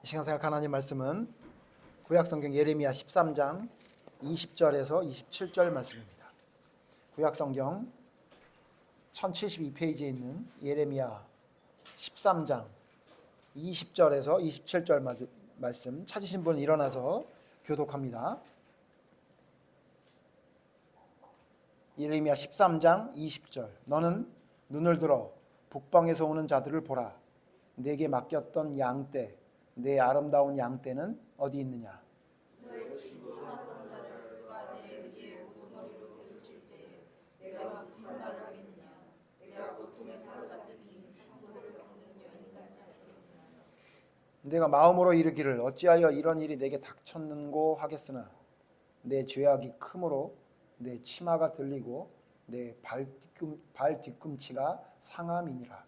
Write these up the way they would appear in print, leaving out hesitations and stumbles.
시간 생각 하나님 말씀은 구약성경 예레미야 13장 20절에서 27절 말씀입니다. 구약성경 1072페이지에 있는 예레미야 13장 20절에서 27절 말씀 찾으신 분은 일어나서 교독합니다. 예레미야 13장 20절. 너는 눈을 들어 북방에서 오는 자들을 보라. 내게 맡겼던 양떼, 내 아름다운 양떼는 어디 있느냐? 너의 친구 삼았던 자를 그가 내 위에 우두머리로 세우칠 때에 내가 무슨 말을 하겠느냐? 내가 고통에 사로잡힘이 상고를 겪는 여인같이 하겠느냐? 내가 마음으로 이르기를 어찌하여 이런 일이 내게 닥쳤는고 하겠으나 내 죄악이 크므로 내 치마가 들리고 내 발 뒤꿈치가 상함이니라.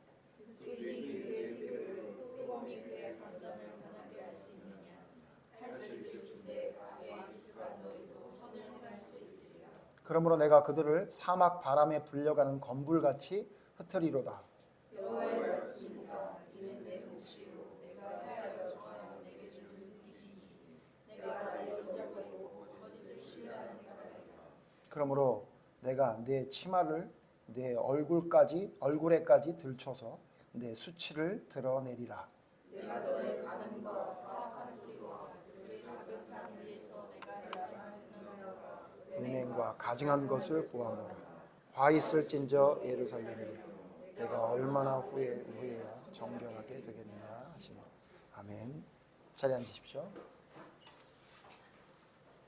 그러므로 내가 그들을 사막 바람에 불려가는 건불같이 흩으리로다. 여호와의 말씀이니라. 이는 내 몫이요 내가 하여 정하여 내게 준 빚이니 내가 나를 잊어버리고 거짓을 신뢰하는 까닭이라. 그러므로 내가 내 치마를 내 얼굴에까지 들춰서 내 수치를 드러내리라. 내가 너의 가늠과 사악한 소리와 너의 작은 산 위에서 내가 행하느냐가 은행과 가증한 것을 보아노라. 화 있을진저 예루살렘이여 내가 얼마나 후회해야 정결하게 되겠느냐 하시니. 아멘. 자리에 앉으십시오.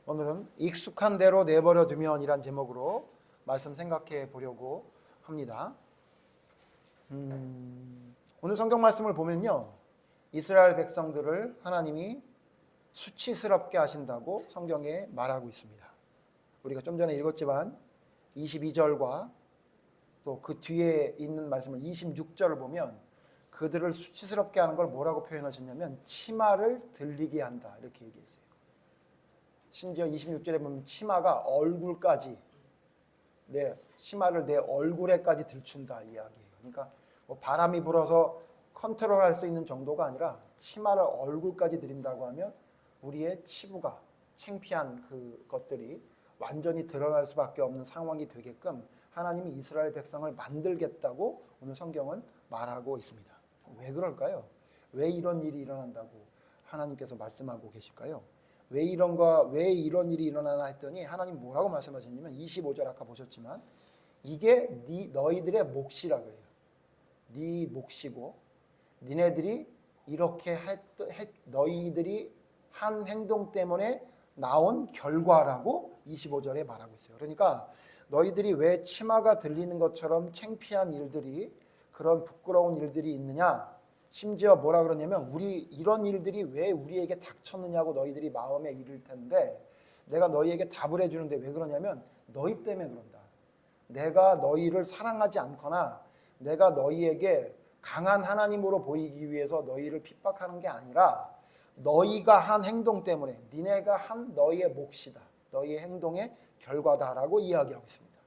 오늘은 익숙한 대로 내버려 두면 이란 제목으로 말씀 생각해 보려고 합니다. 오늘 성경 말씀을 보면요, 이스라엘 백성들을 하나님이 수치스럽게 하신다고 성경에 말하고 있습니다. 우리가 좀 전에 읽었지만 22절과 또 그 뒤에 있는 말씀을 26절을 보면 그들을 수치스럽게 하는 걸 뭐라고 표현하셨냐면 치마를 들리게 한다 이렇게 얘기했어요. 심지어 26절에 보면 치마가 얼굴까지, 내 치마를 내 얼굴에까지 들춘다 이야기예요. 그러니까 뭐 바람이 불어서 컨트롤할 수 있는 정도가 아니라 치마를 얼굴까지 들인다고 하면 우리의 치부가, 창피한 그것들이 완전히 드러날 수밖에 없는 상황이 되게끔 하나님이 이스라엘 백성을 만들겠다고 오늘 성경은 말하고 있습니다. 왜 그럴까요? 왜 이런 일이 일어난다고 하나님께서 말씀하고 계실까요? 왜 이런 일이 일어나나 했더니 하나님 뭐라고 말씀하셨냐면 25절 아까 보셨지만 이게 너희들의 몫이라 그래요. 네 몫이고 니네들이 이렇게 너희들이 한 행동 때문에 나온 결과라고 25절에 말하고 있어요. 그러니까 너희들이 왜 치마가 들리는 것처럼 창피한 일들이, 그런 부끄러운 일들이 있느냐, 심지어 뭐라 그러냐면 이런 일들이 왜 우리에게 닥쳤느냐고 너희들이 마음에 이를 텐데 내가 너희에게 답을 해주는데 왜 그러냐면 너희 때문에 그런다. 내가 너희를 사랑하지 않거나 내가 너희에게 강한 하나님으로 보이기 위해서 너희를 핍박하는 게 아니라 너희가 한 행동 때문에 니네가 한 너희의 몫이다. 너희의 행동의 결과다라고 이야기하고 있습니다.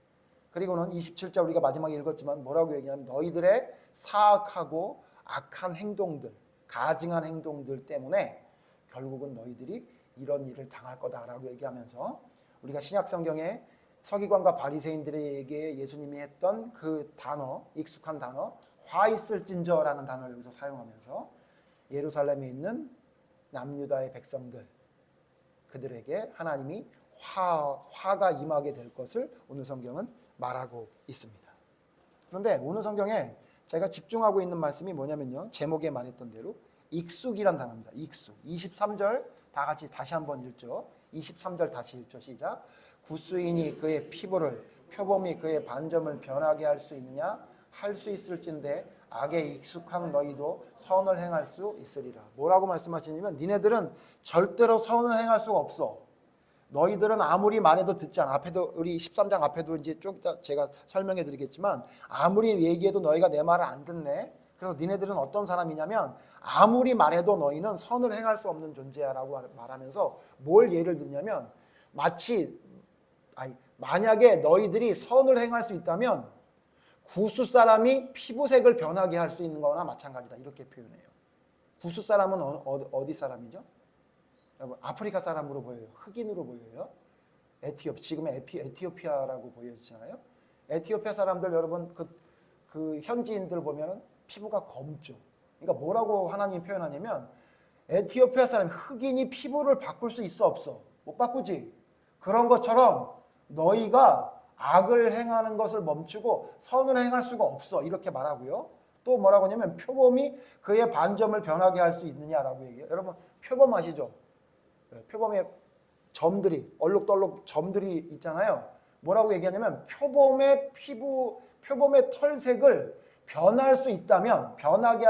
그리고는 27절 우리가 마지막에 읽었지만 뭐라고 얘기하냐면 너희들의 사악하고 악한 행동들, 가증한 행동들 때문에 결국은 너희들이 이런 일을 당할 거다라고 얘기하면서 우리가 신약성경에 서기관과 바리새인들에게 예수님이 했던 그 단어, 익숙한 단어 화 있을진저라는 단어를 여기서 사용하면서 예루살렘에 있는 남유다의 백성들, 그들에게 하나님이 화가 임하게 될 것을 오늘 성경은 말하고 있습니다. 그런데 오늘 성경에 제가 집중하고 있는 말씀이 뭐냐면요, 제목에 말했던 대로 익숙이란 단어입니다. 익숙. 23절 다 같이 다시 한번 읽죠. 23절 다시 읽죠. 시작. 구수인이 그의 피부를, 표범이 그의 반점을 변하게 할 수 있느냐? 할 수 있을진데 악에 익숙한 너희도 선을 행할 수 있으리라. 뭐라고 말씀하시냐면 니네들은 절대로 선을 행할 수가 없어. 너희들은 아무리 말해도 듣지 않아. 앞에도 우리 13장 앞에도 이제 좀 이따 제가 설명해 드리겠지만 아무리 얘기해도 너희가 내 말을 안 듣네. 그래서 니네들은 어떤 사람이냐면 아무리 말해도 너희는 선을 행할 수 없는 존재야라고 말하면서 뭘 예를 들냐면 만약에 너희들이 선을 행할 수 있다면 구스 사람이 피부색을 변하게 할 수 있는 거나 마찬가지다 이렇게 표현해요. 구스 사람은 어디 사람이죠? 여러분, 아프리카 사람으로 보여요. 흑인으로 보여요. 지금의 에티오피아라고 보여지잖아요. 에티오피아 사람들 여러분 그 현지인들 보면은 피부가 검죠. 그러니까 뭐라고 하나님이 표현하냐면 에티오피아 사람 흑인이 피부를 바꿀 수 있어 없어? 못 바꾸지. 그런 것처럼 너희가 악을 행하는 것을 멈추고 선을 행할 수가 없어. 이렇게 말하고요. 또 뭐라고 하냐면 표범이 그의 반점을 변하게 할 수 있느냐라고 얘기해요. 여러분 표범 아시죠? 표범의 점들이 얼룩덜룩 점들이 있잖아요. 뭐라고 얘기하냐면 표범의 털색을 변하게 할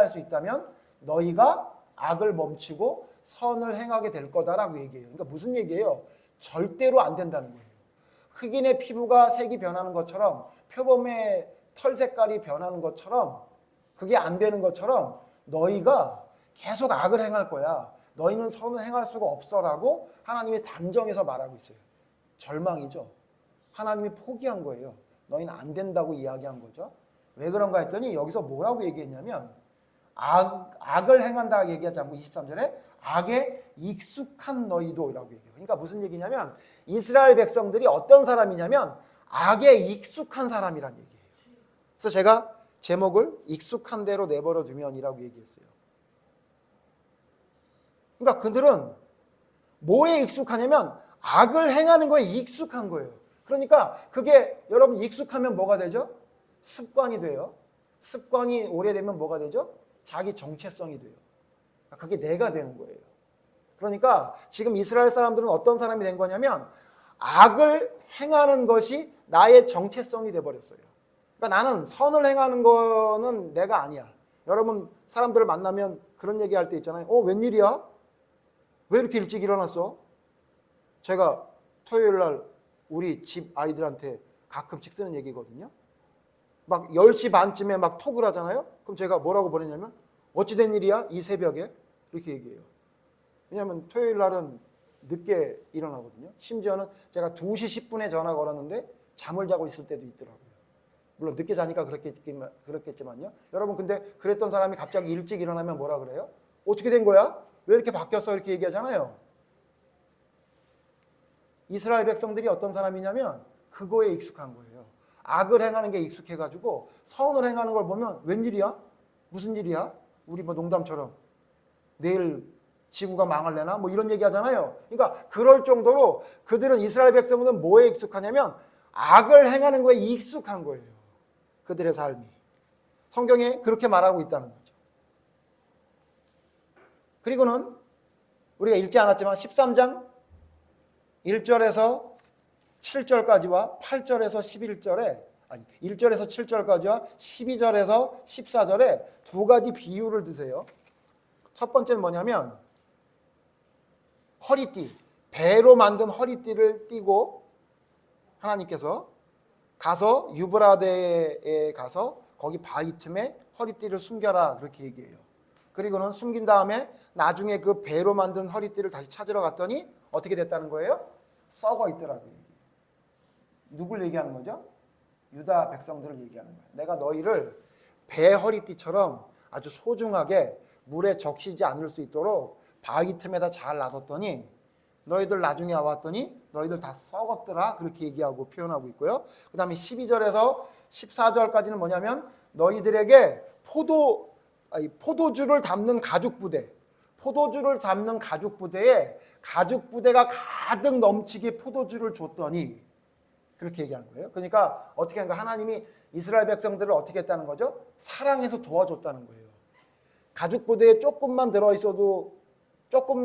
수 있다면 너희가 악을 멈추고 선을 행하게 될 거다라고 얘기해요. 그러니까 무슨 얘기예요? 절대로 안 된다는 거예요. 흑인의 피부가 색이 변하는 것처럼 표범의 털 색깔이 변하는 것처럼 그게 안 되는 것처럼 너희가 계속 악을 행할 거야. 너희는 선을 행할 수가 없어라고 하나님이 단정해서 말하고 있어요. 절망이죠. 하나님이 포기한 거예요. 너희는 안 된다고 이야기한 거죠. 왜 그런가 했더니 여기서 뭐라고 얘기했냐면 악을 행한다 얘기하지 않고 23절에 악에 익숙한 너희도라고 얘기해요. 그러니까 무슨 얘기냐면 이스라엘 백성들이 어떤 사람이냐면 악에 익숙한 사람이란 얘기예요. 그래서 제가 제목을 익숙한 대로 내버려 두면이라고 얘기했어요. 그러니까 그들은 뭐에 익숙하냐면 악을 행하는 거에 익숙한 거예요. 그러니까 그게 여러분 익숙하면 뭐가 되죠? 습관이 돼요. 습관이 오래되면 뭐가 되죠? 자기 정체성이 돼요. 그게 내가 되는 거예요. 그러니까 지금 이스라엘 사람들은 어떤 사람이 된 거냐면 악을 행하는 것이 나의 정체성이 돼버렸어요. 그러니까 나는 선을 행하는 거는 내가 아니야. 여러분 사람들을 만나면 그런 얘기할 때 있잖아요. 웬일이야? 왜 이렇게 일찍 일어났어? 제가 토요일 날 우리 집 아이들한테 가끔씩 쓰는 얘기거든요. 막 10시 반쯤에 막 톡을 하잖아요. 그럼 제가 뭐라고 보내냐면 어찌 된 일이야? 이 새벽에? 이렇게 얘기해요. 왜냐하면 토요일 날은 늦게 일어나거든요. 심지어는 제가 2시 10분에 전화 걸었는데 잠을 자고 있을 때도 있더라고요. 물론 늦게 자니까 그렇겠지만요. 여러분 근데 그랬던 사람이 갑자기 일찍 일어나면 뭐라 그래요? 어떻게 된 거야? 왜 이렇게 바뀌었어? 이렇게 얘기하잖아요. 이스라엘 백성들이 어떤 사람이냐면 그거에 익숙한 거예요. 악을 행하는 게 익숙해가지고 선을 행하는 걸 보면 웬일이야? 무슨 일이야? 우리 뭐 농담처럼 내일 지구가 망할래나? 뭐 이런 얘기 하잖아요. 그러니까 그럴 정도로 그들은 이스라엘 백성들은 뭐에 익숙하냐면 악을 행하는 거에 익숙한 거예요. 그들의 삶이. 성경에 그렇게 말하고 있다는 거죠. 그리고는 우리가 읽지 않았지만 13장 1절에서 7절까지와 8절에서 11절에 1절에서 7절까지와 12절에서 14절에 두 가지 비유를 드세요. 첫 번째는 뭐냐면 허리띠, 배로 만든 허리띠를 띠고 하나님께서 가서 유브라데에 가서 거기 바위 틈에 허리띠를 숨겨라 그렇게 얘기해요. 그리고는 숨긴 다음에 나중에 그 배로 만든 허리띠를 다시 찾으러 갔더니 어떻게 됐다는 거예요? 썩어 있더라고요. 누굴 얘기하는 거죠? 유다 백성들을 얘기하는 거예요. 내가 너희를 배 허리띠처럼 아주 소중하게 물에 적시지 않을 수 있도록 바위 틈에다 잘 놔뒀더니 너희들 나중에 와봤더니 너희들 다 썩었더라 그렇게 얘기하고 표현하고 있고요. 그 다음에 12절에서 14절까지는 뭐냐면 너희들에게 포도주를 담는 가죽부대, 포도주를 담는 가죽부대에 가죽부대가 가득 넘치게 포도주를 줬더니 그렇게 얘기하는 거예요. 그러니까 어떻게 하는 거예요? 하나님이 이스라엘 백성들을 어떻게 했다는 거죠? 사랑해서 도와줬다는 거예요. 가죽부대에 조금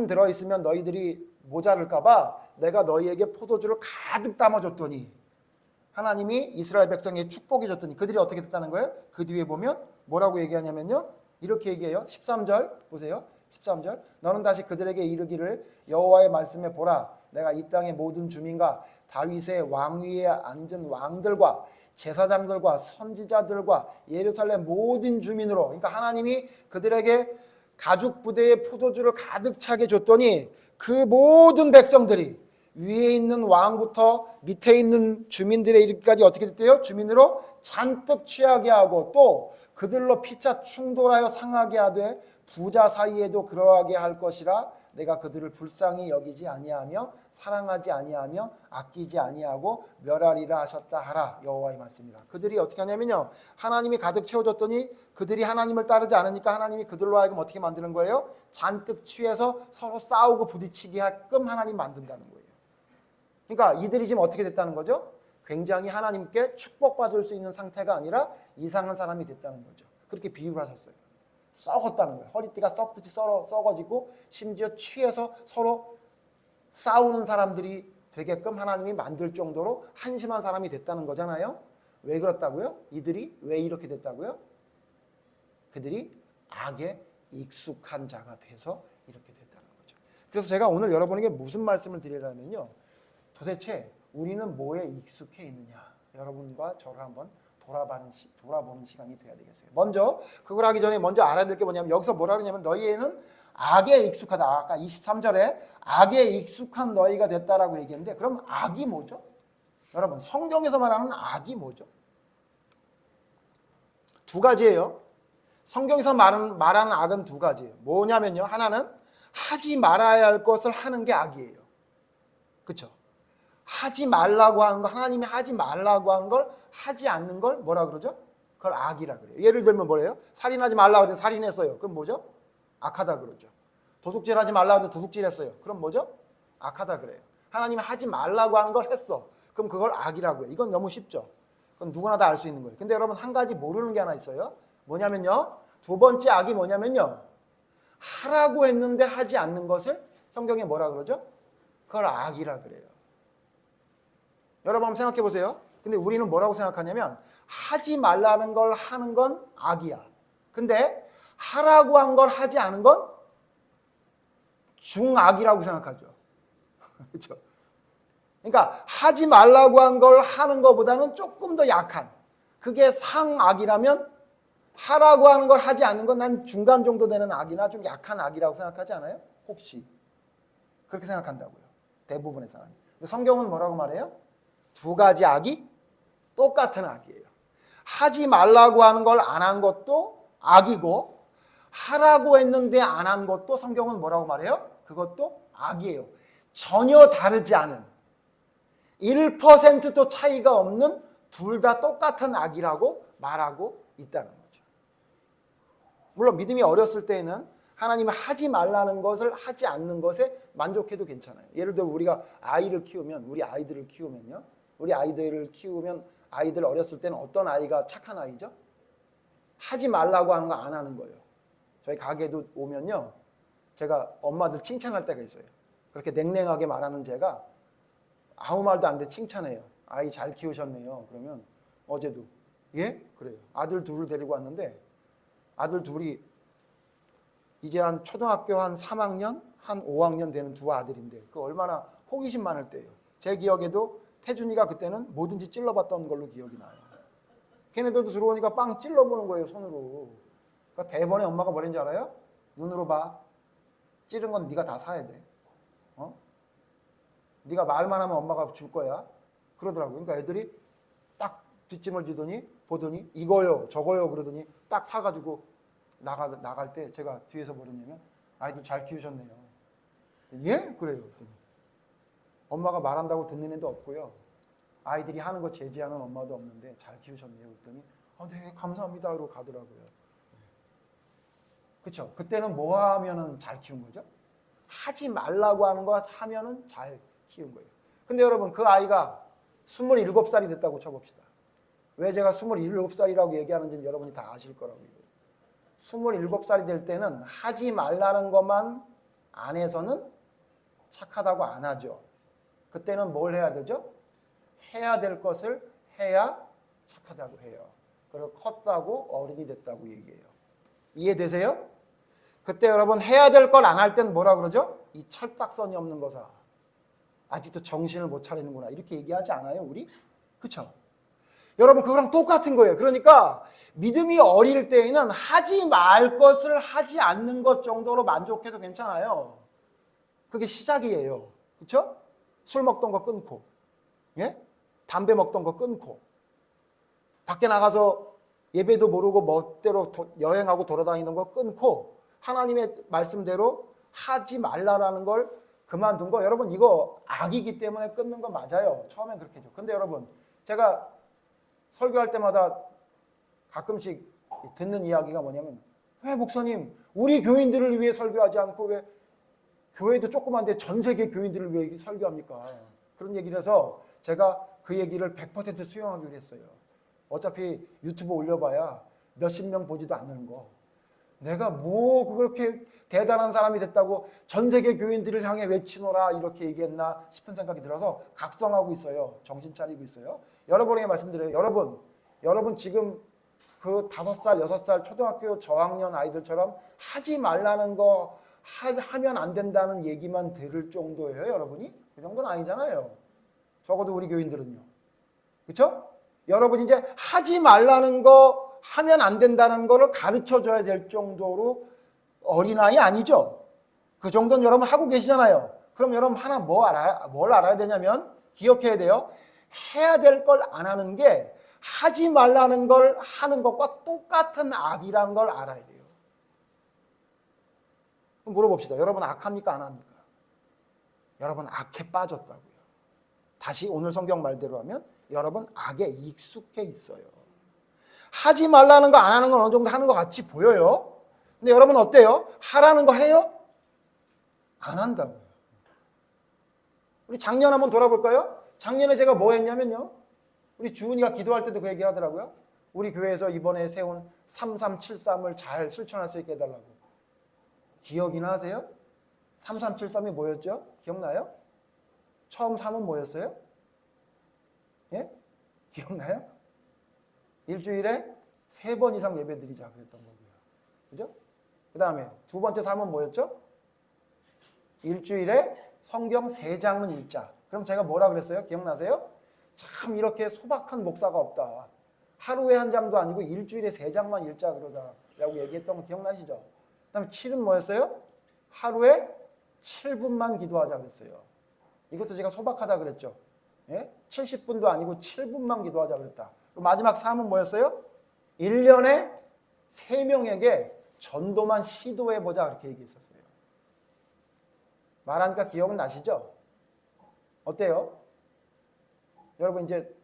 들어있으면 너희들이 모자랄까봐 내가 너희에게 포도주를 가득 담아줬더니 하나님이 이스라엘 백성에게 축복해 줬더니 그들이 어떻게 됐다는 거예요? 그 뒤에 보면 뭐라고 얘기하냐면요. 이렇게 얘기해요. 13절 보세요. 13절 너는 다시 그들에게 이르기를 여호와의 말씀에 보라 내가 이 땅의 모든 주민과 다윗의 왕위에 앉은 왕들과 제사장들과 선지자들과 예루살렘 모든 주민으로 그러니까 하나님이 그들에게 가죽 부대에 포도주를 가득 차게 줬더니 그 모든 백성들이 위에 있는 왕부터 밑에 있는 주민들의 이르기까지 어떻게 됐대요? 주민으로 잔뜩 취하게 하고 또 그들로 피차 충돌하여 상하게 하되 부자 사이에도 그러하게 할 것이라 내가 그들을 불쌍히 여기지 아니하며 사랑하지 아니하며 아끼지 아니하고 멸하리라 하셨다 하라. 여호와의 말씀이라. 그들이 어떻게 하냐면요, 하나님이 가득 채워줬더니 그들이 하나님을 따르지 않으니까 하나님이 그들로 하여금 어떻게 만드는 거예요? 잔뜩 취해서 서로 싸우고 부딪히게 하끔 하나님 만든다는 거예요. 그러니까 이들이 지금 어떻게 됐다는 거죠? 굉장히 하나님께 축복받을 수 있는 상태가 아니라 이상한 사람이 됐다는 거죠. 그렇게 비유를 하셨어요. 썩었다는 거예요. 허리띠가 썩듯이 썩어지고 심지어 취해서 서로 싸우는 사람들이 되게끔 하나님이 만들 정도로 한심한 사람이 됐다는 거잖아요. 왜 그렇다고요? 이들이 왜 이렇게 됐다고요? 그들이 악에 익숙한 자가 돼서 이렇게 됐다는 거죠. 그래서 제가 오늘 여러분에게 무슨 말씀을 드리려면요, 도대체 우리는 뭐에 익숙해 있느냐, 여러분과 저를 한번 돌아보는 시간이 돼야 되겠어요. 먼저 그걸 하기 전에 먼저 알아야 될 게 뭐냐면, 여기서 뭐라 그러냐면 너희에는 악에 익숙하다. 아까 23절에 악에 익숙한 너희가 됐다라고 얘기했는데, 그럼 악이 뭐죠? 여러분, 성경에서 말하는 악이 뭐죠? 두 가지예요. 성경에서 말하는 악은 두 가지예요. 뭐냐면요, 하나는 하지 말아야 할 것을 하는 게 악이에요. 그렇죠? 하지 말라고 하는 거, 하나님이 하지 말라고 하는 걸 하지 않는 걸 뭐라 그러죠? 그걸 악이라 그래요. 예를 들면 뭐래요? 살인하지 말라고 하는데 살인했어요. 그럼 뭐죠? 악하다 그러죠. 도둑질하지 말라고 하는데 도둑질했어요. 그럼 뭐죠? 악하다 그래요. 하나님이 하지 말라고 하는 걸 했어. 그럼 그걸 악이라고 해요. 이건 너무 쉽죠? 그건 누구나 다 알 수 있는 거예요. 근데 여러분, 한 가지 모르는 게 하나 있어요. 뭐냐면요, 두 번째 악이 뭐냐면요, 하라고 했는데 하지 않는 것을 성경에 뭐라 그러죠? 그걸 악이라 그래요. 여러분 한번 생각해 보세요. 근데 우리는 뭐라고 생각하냐면, 하지 말라는 걸 하는 건 악이야. 근데 하라고 한 걸 하지 않은 건 중악이라고 생각하죠. 그렇죠? 그러니까 하지 말라고 한 걸 하는 것보다는 조금 더 약한, 그게 상악이라면 하라고 하는 걸 하지 않는 건 난 중간 정도 되는 악이나 좀 약한 악이라고 생각하지 않아요? 혹시 그렇게 생각한다고요, 대부분의 사람이. 근데 성경은 뭐라고 말해요? 두 가지 악이 똑같은 악이에요. 하지 말라고 하는 걸 안 한 것도 악이고, 하라고 했는데 안 한 것도 성경은 뭐라고 말해요? 그것도 악이에요. 전혀 다르지 않은, 1%도 차이가 없는, 둘 다 똑같은 악이라고 말하고 있다는 거죠. 물론 믿음이 어렸을 때에는 하나님이 하지 말라는 것을 하지 않는 것에 만족해도 괜찮아요. 예를 들어 우리가 아이들을 키우면요, 우리 아이들을 키우면 아이들 어렸을 때는 어떤 아이가 착한 아이죠? 하지 말라고 하는 거 안 하는 거예요. 저희 가게도 오면요, 제가 엄마들 칭찬할 때가 있어요. 그렇게 냉랭하게 말하는 제가 아무 말도 안 돼 칭찬해요. 아이 잘 키우셨네요. 그러면 어제도 예? 그래요. 아들 둘을 데리고 왔는데, 아들 둘이 이제 한 초등학교 한 3학년, 한 5학년 되는 두 아들인데 그 얼마나 호기심 많을 때예요. 제 기억에도 태준이가 그때는 뭐든지 찔러봤던 걸로 기억이 나요. 걔네들도 들어오니까 빵 찔러보는 거예요, 손으로. 그러니까 대번에 엄마가 뭐랬는지 알아요? 눈으로 봐. 찌른 건 네가 다 사야 돼. 네가 말만 하면 엄마가 줄 거야. 그러더라고요. 그러니까 애들이 딱 뒷짐을 지더니 보더니 이거요 저거요 그러더니 딱 사가지고 나갈 때 제가 뒤에서 뭐랬냐면, 아이들 잘 키우셨네요. 예? 그래요. 엄마가 말한다고 듣는 애도 없고요, 아이들이 하는 거 제지하는 엄마도 없는데 잘 키우셨네요. 그랬더니 네 감사합니다 그러고 가더라고요. 그렇죠? 그때는 뭐 하면은 잘 키운 거죠? 하지 말라고 하는 거 하면은 잘 키운 거예요. 근데 여러분, 그 아이가 27살이 됐다고 쳐봅시다. 왜 제가 27살이라고 얘기하는지는 여러분이 다 아실 거라고 얘기해요. 27살이 될 때는 하지 말라는 것만 안 해서는 착하다고 안 하죠. 그때는 뭘 해야 되죠? 해야 될 것을 해야 착하다고 해요. 그리고 컸다고 어른이 됐다고 얘기해요. 이해되세요? 그때 여러분, 해야 될 걸 안 할 땐 뭐라 그러죠? 이 철딱선이 없는 거사, 아직도 정신을 못 차리는구나, 이렇게 얘기하지 않아요, 우리? 그쵸? 여러분, 그거랑 똑같은 거예요. 그러니까 믿음이 어릴 때에는 하지 말 것을 하지 않는 것 정도로 만족해도 괜찮아요. 그게 시작이에요. 그쵸? 술 먹던 거 끊고, 예? 담배 먹던 거 끊고, 밖에 나가서 예배도 모르고 멋대로 여행하고 돌아다니는 거 끊고 하나님의 말씀대로 하지 말라라는 걸 그만둔 거, 여러분 이거 악이기 때문에 끊는 거 맞아요. 처음엔 그렇게 했죠. 근데 여러분, 제가 설교할 때마다 가끔씩 듣는 이야기가 뭐냐면, 왜 목사님 우리 교인들을 위해 설교하지 않고 왜 교회도 조그만데 전 세계 교인들을 위해 설교합니까? 그런 얘기를 해서 제가 그 얘기를 100% 수용하기로 했어요. 어차피 유튜브 올려봐야 몇십 명 보지도 않는 거, 내가 뭐 그렇게 대단한 사람이 됐다고 전 세계 교인들을 향해 외치노라 이렇게 얘기했나 싶은 생각이 들어서 각성하고 있어요. 정신 차리고 있어요. 여러분에게 말씀드려요. 여러분 지금 그 5살, 6살 초등학교 저학년 아이들처럼 하지 말라는 거 하면 안 된다는 얘기만 들을 정도예요. 여러분이? 그 정도는 아니잖아요. 적어도 우리 교인들은요. 그렇죠? 여러분 이제 하지 말라는 거 하면 안 된다는 거를 가르쳐 줘야 될 정도로 어린아이 아니죠? 그 정도는 여러분 하고 계시잖아요. 그럼 여러분 하나 뭘 알아야 되냐면, 기억해야 돼요. 해야 될 걸 안 하는 게 하지 말라는 걸 하는 것과 똑같은 악이라는 걸 알아야 돼요. 물어봅시다. 여러분 악합니까 안 합니까? 여러분 악에 빠졌다고요. 다시 오늘 성경 말대로 하면 여러분 악에 익숙해 있어요. 하지 말라는 거 안 하는 건 어느 정도 하는 것 같이 보여요. 근데 여러분 어때요? 하라는 거 해요? 안 한다고요. 우리 작년 한번 돌아볼까요? 작년에 제가 뭐 했냐면요, 우리 주은이가 기도할 때도 그 얘기 하더라고요. 우리 교회에서 이번에 세운 3373을 잘 실천할 수 있게 해달라고. 기억이나 하세요? 3373이 뭐였죠? 기억나요? 처음 3은 뭐였어요? 예? 기억나요? 일주일에 3번 이상 예배 드리자 그랬던 거고요. 그죠? 그 다음에 두 번째 3은 뭐였죠? 일주일에 성경 3장은 읽자. 그럼 제가 뭐라 그랬어요? 기억나세요? 참 이렇게 소박한 목사가 없다. 하루에 한 장도 아니고 일주일에 3장만 읽자 그러자 라고 얘기했던 거 기억나시죠? 그 다음에 7은 뭐였어요? 하루에 7분만 기도하자 그랬어요. 이것도 제가 소박하다 그랬죠. 예? 70분도 아니고 7분만 기도하자 그랬다. 마지막 3은 뭐였어요? 1년에 3명에게 전도만 시도해보자 그렇게 얘기했었어요. 말하니까 기억은 나시죠? 어때요? 여러분 이제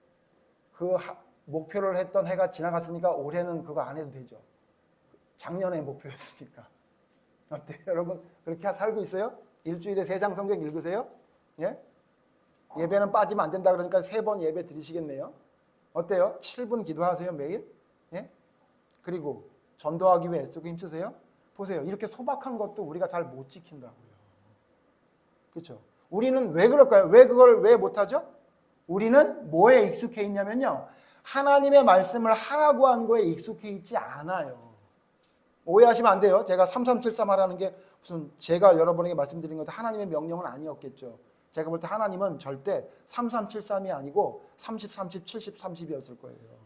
그 목표를 했던 해가 지나갔으니까 올해는 그거 안 해도 되죠. 작년에 목표였으니까. 어때요? 여러분 그렇게 살고 있어요? 일주일에 3장 성경 읽으세요? 예? 예배는 빠지면 안 된다 그러니까 3번 예배 드리시겠네요. 어때요? 7분 기도하세요 매일? 예? 그리고 전도하기 위해 애쓰고 힘쓰세요? 보세요. 이렇게 소박한 것도 우리가 잘 못 지킨다고요. 그렇죠? 우리는 왜 그럴까요? 왜 그걸 왜 못하죠? 우리는 뭐에 익숙해 있냐면요, 하나님의 말씀을 하라고 한 거에 익숙해 있지 않아요. 오해하시면 안 돼요. 제가 3373 하라는 게 무슨 제가 여러분에게 말씀드린 건데 하나님의 명령은 아니었겠죠. 제가 볼 때 하나님은 절대 3373이 아니고 30, 30, 70, 30이었을 거예요.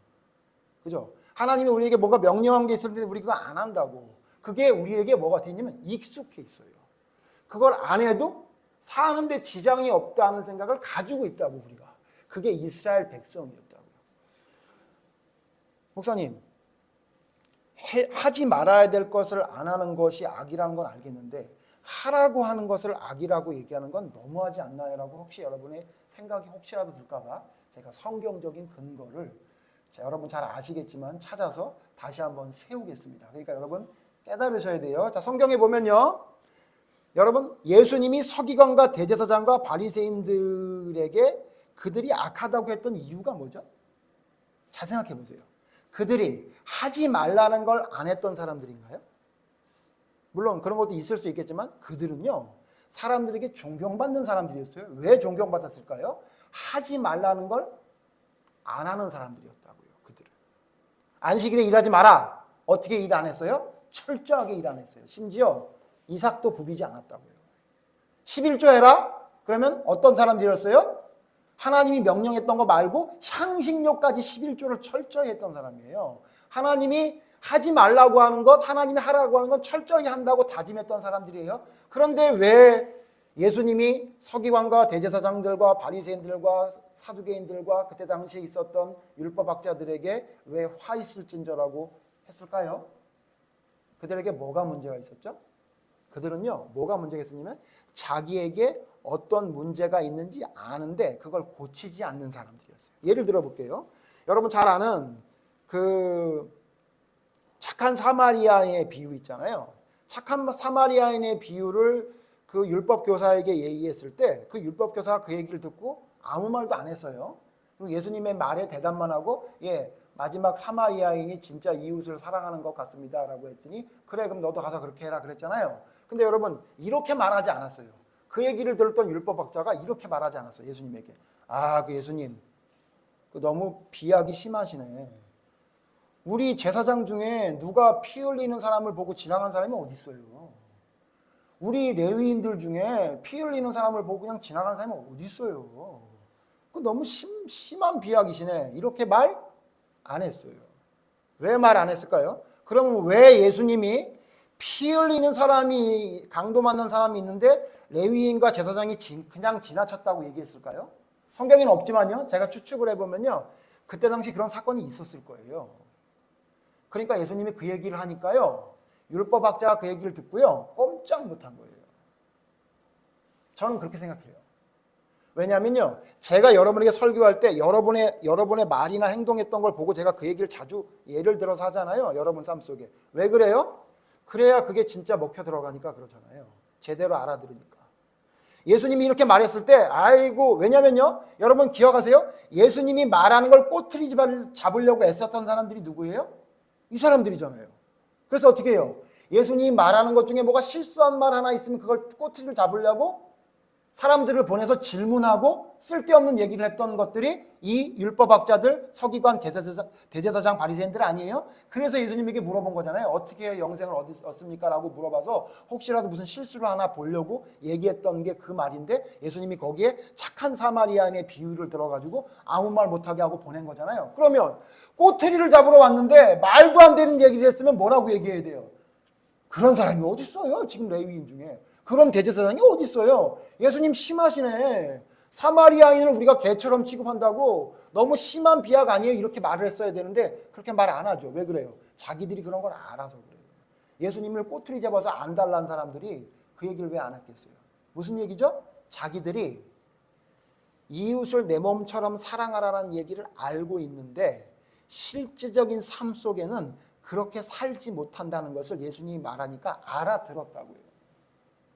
그죠? 하나님이 우리에게 뭔가 명령한 게 있을 텐데 우리 그거 안 한다고. 그게 우리에게 뭐가 되냐면 익숙해 있어요. 그걸 안 해도 사는데 지장이 없다는 생각을 가지고 있다고 우리가. 그게 이스라엘 백성이었다고요. 목사님, 하지 말아야 될 것을 안 하는 것이 악이라는 건 알겠는데 하라고 하는 것을 악이라고 얘기하는 건 너무하지 않나요? 라고 혹시 여러분의 생각이 혹시라도 들까 봐 제가 성경적인 근거를 여러분 잘 아시겠지만 찾아서 다시 한번 세우겠습니다. 그러니까 여러분 깨달으셔야 돼요. 자, 성경에 보면요, 여러분 예수님이 서기관과 대제사장과 바리새인들에게 그들이 악하다고 했던 이유가 뭐죠? 잘 생각해 보세요. 그들이 하지 말라는 걸 안 했던 사람들인가요? 물론 그런 것도 있을 수 있겠지만 그들은요, 사람들에게 존경받는 사람들이었어요. 왜 존경받았을까요? 하지 말라는 걸 안 하는 사람들이었다고요. 그들은 안식일에 일하지 마라. 어떻게 일 안 했어요? 철저하게 일 안 했어요. 심지어 이삭도 부비지 않았다고요. 11조 해라? 그러면 어떤 사람들이었어요? 하나님이 명령했던 거 말고 향신료까지 11조를 철저히 했던 사람이에요. 하나님이 하지 말라고 하는 것, 하나님이 하라고 하는 건 철저히 한다고 다짐했던 사람들이에요. 그런데 왜 예수님이 서기관과 대제사장들과 바리새인들과 사두개인들과 그때 당시에 있었던 율법학자들에게 왜 화 있을진저라고 했을까요? 그들에게 뭐가 문제가 있었죠? 그들은요, 뭐가 문제가 있었냐면 자기에게 어떤 문제가 있는지 아는데 그걸 고치지 않는 사람들이었어요. 예를 들어 볼게요. 여러분 잘 아는 그 착한 사마리아인의 비유 있잖아요. 착한 사마리아인의 비유를 그 율법교사에게 얘기했을 때 그 율법교사가 그 얘기를 듣고 아무 말도 안 했어요. 그리고 예수님의 말에 대답만 하고 마지막 사마리아인이 진짜 이웃을 사랑하는 것 같습니다 라고 했더니 그래 그럼 너도 가서 그렇게 해라 그랬잖아요. 근데 여러분 이렇게 말하지 않았어요. 그 얘기를 들었던 율법학자가 이렇게 말하지 않았어요. 예수님에게 그 예수님 너무 비약이 심하시네. 우리 제사장 중에 누가 피 흘리는 사람을 보고 지나간 사람이 어디 있어요? 우리 레위인들 중에 피 흘리는 사람을 보고 그냥 지나간 사람이 어디 있어요? 그 너무 심한 비약이시네. 이렇게 말 안 했어요. 왜 말 안 했을까요? 그럼 왜 예수님이 피 흘리는 사람이 강도 맞는 사람이 있는데 레위인과 제사장이 그냥 지나쳤다고 얘기했을까요? 성경에는 없지만요. 제가 추측을 해보면요. 그때 당시 그런 사건이 있었을 거예요. 그러니까 예수님이 그 얘기를 하니까요. 율법학자가 그 얘기를 듣고요. 꼼짝 못한 거예요. 저는 그렇게 생각해요. 왜냐하면요. 제가 여러분에게 설교할 때 여러분의 말이나 행동했던 걸 보고 제가 그 얘기를 자주 예를 들어서 하잖아요. 여러분 삶 속에. 왜 그래요? 그래야 그게 진짜 먹혀 들어가니까 그러잖아요. 제대로 알아들으니까. 예수님이 이렇게 말했을 때 왜냐면요. 여러분 기억하세요? 예수님이 말하는 걸 꼬투리 잡으려고 애썼던 사람들이 누구예요? 이 사람들이잖아요. 그래서 어떻게 해요? 예수님이 말하는 것 중에 뭐가 실수한 말 하나 있으면 그걸 꼬투리를 잡으려고 사람들을 보내서 질문하고 쓸데없는 얘기를 했던 것들이 이 율법학자들, 서기관, 대제사장, 바리새인들 아니에요? 그래서 예수님에게 물어본 거잖아요. 어떻게 영생을 얻습니까? 라고 물어봐서 혹시라도 무슨 실수를 하나 보려고 얘기했던 게 그 말인데 예수님이 거기에 착한 사마리아인의 비유를 들어가지고 아무 말 못하게 하고 보낸 거잖아요. 그러면 꼬투리를 잡으러 왔는데 말도 안 되는 얘기를 했으면 뭐라고 얘기해야 돼요? 그런 사람이 어디 있어요? 지금 레위인 중에. 그런 대제사장이 어디 있어요? 예수님 심하시네. 사마리아인을 우리가 개처럼 취급한다고 너무 심한 비약 아니에요? 이렇게 말을 했어야 되는데 그렇게 말 안 하죠. 왜 그래요? 자기들이 그런 걸 알아서 그래요. 예수님을 꼬투리 잡아서 안 달란 사람들이 그 얘기를 왜 안 했겠어요? 무슨 얘기죠? 자기들이 이웃을 내 몸처럼 사랑하라는 얘기를 알고 있는데 실제적인 삶 속에는 그렇게 살지 못한다는 것을 예수님이 말하니까 알아들었다고요.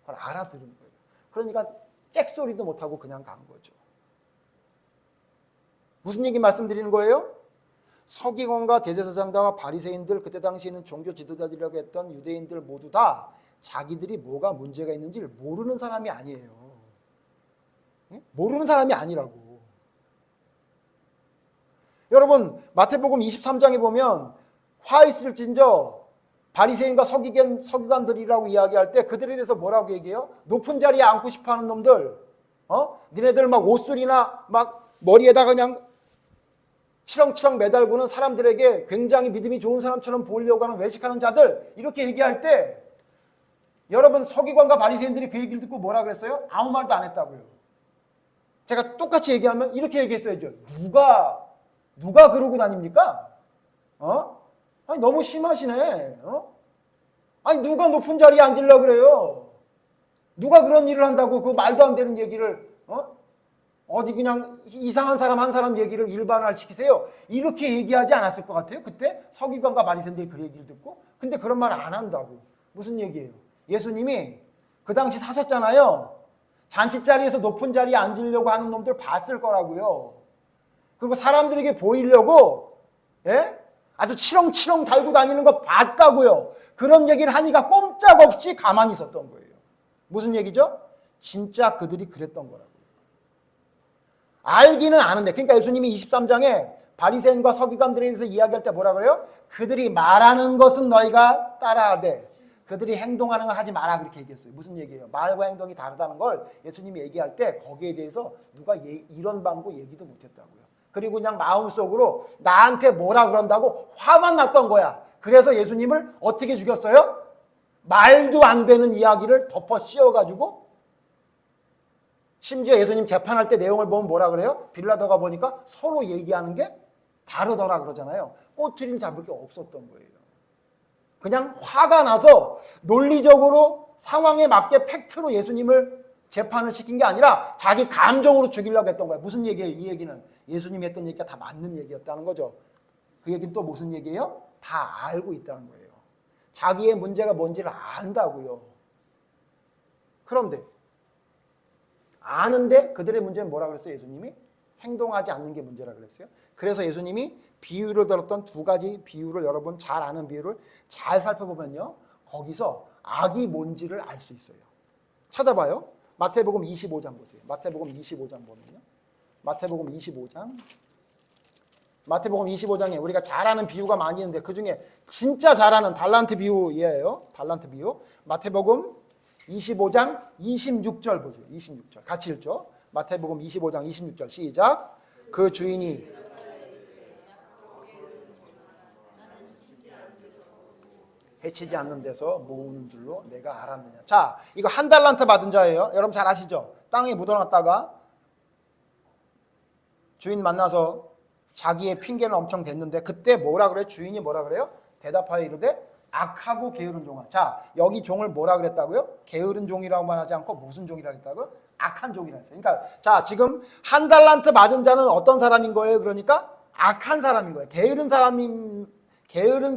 그걸 알아들은 거예요. 그러니까 짹소리도 못하고 그냥 간 거죠. 무슨 얘기 말씀드리는 거예요? 서기관과 대제사장과 바리새인들, 그때 당시에 있는 종교 지도자들이라고 했던 유대인들 모두 다 자기들이 뭐가 문제가 있는지를 모르는 사람이 아니에요. 모르는 사람이 아니라고. 여러분 마태복음 23장에 보면 화 있을진저 바리새인과 서기관들이라고 이야기할 때 그들에 대해서 뭐라고 얘기해요? 높은 자리에 앉고 싶어하는 놈들, 니네들 막 옷술이나 막 머리에다가 그냥 치렁치렁 매달고는 사람들에게 굉장히 믿음이 좋은 사람처럼 보이려고 하는 외식하는 자들, 이렇게 얘기할 때 여러분 서기관과 바리새인들이 그 얘기를 듣고 뭐라 그랬어요? 아무 말도 안 했다고요. 제가 똑같이 얘기하면 이렇게 얘기했어야죠. 누가 그러고 다닙니까? 아니 너무 심하시네. 아니 누가 높은 자리에 앉으려고 그래요? 누가 그런 일을 한다고 그 말도 안 되는 얘기를 어디 그냥 이상한 사람 한 사람 얘기를 일반화시키세요? 이렇게 얘기하지 않았을 것 같아요. 그때 서기관과 바리새인들이 그 얘기를 듣고. 근데 그런 말 안 한다고. 무슨 얘기예요? 예수님이 그 당시 사셨잖아요. 잔치자리에서 높은 자리에 앉으려고 하는 놈들 봤을 거라고요. 그리고 사람들에게 보이려고 아주 치렁치렁 달고 다니는 거 봤다고요. 그런 얘기를 하니까 꼼짝없이 가만히 있었던 거예요. 무슨 얘기죠? 진짜 그들이 그랬던 거라고요. 알기는 아는데, 그러니까 예수님이 23장에 바리새인과 서기관들에 대해서 이야기할 때 뭐라 그래요? 그들이 말하는 것은 너희가 따라하되 그들이 행동하는 걸 하지 마라, 그렇게 얘기했어요. 무슨 얘기예요? 말과 행동이 다르다는 걸 예수님이 얘기할 때 거기에 대해서 누가 이런 방구 얘기도 못했다고요. 그리고 그냥 마음속으로 나한테 뭐라 그런다고 화만 났던 거야. 그래서 예수님을 어떻게 죽였어요? 말도 안 되는 이야기를 덮어 씌워가지고 심지어 예수님 재판할 때 내용을 보면 뭐라 그래요? 빌라도가 보니까 서로 얘기하는 게 다르더라 그러잖아요. 꼬투리를 잡을 게 없었던 거예요. 그냥 화가 나서 논리적으로 상황에 맞게 팩트로 예수님을 재판을 시킨 게 아니라 자기 감정으로 죽이려고 했던 거예요. 무슨 얘기예요? 이 얘기는 예수님이 했던 얘기가 다 맞는 얘기였다는 거죠. 그 얘기는 또 무슨 얘기예요? 다 알고 있다는 거예요. 자기의 문제가 뭔지를 안다고요. 그런데 아는데 그들의 문제는 뭐라 그랬어요? 예수님이 행동하지 않는 게 문제라 그랬어요. 그래서 예수님이 비유를 들었던 두 가지 비유를 여러분 잘 아는 비유를 잘 살펴보면요, 거기서 악이 뭔지를 알 수 있어요. 찾아봐요. 마태복음 25장 보세요. 마태복음 25장 보면요, 마태복음 25장에 우리가 잘 아는 비유가 많이 있는데 그 중에 진짜 잘 아는 달란트 비유예요. 달란트 비유. 마태복음 25장 26절 보세요. 26절 같이 읽죠. 마태복음 25장 26절 시작. 그 주인이 해치지 않는 데서 모으는 줄로 내가 알았느냐. 자, 이거 한 달란트 받은 자예요. 여러분 잘 아시죠? 땅에 묻어놨다가 주인 만나서 자기의 핑계는 엄청 댔는데 그때 뭐라 그래요? 주인이 뭐라 그래요? 대답하여 이르되 악하고 게으른 종아. 자, 여기 종을 뭐라 그랬다고요? 게으른 종이라고만 하지 않고 무슨 종이라 그랬다고요? 악한 종이라 했어요. 그러니까 자, 지금 한 달란트 받은 자는 어떤 사람인 거예요? 그러니까 악한 사람인 거예요. 게으른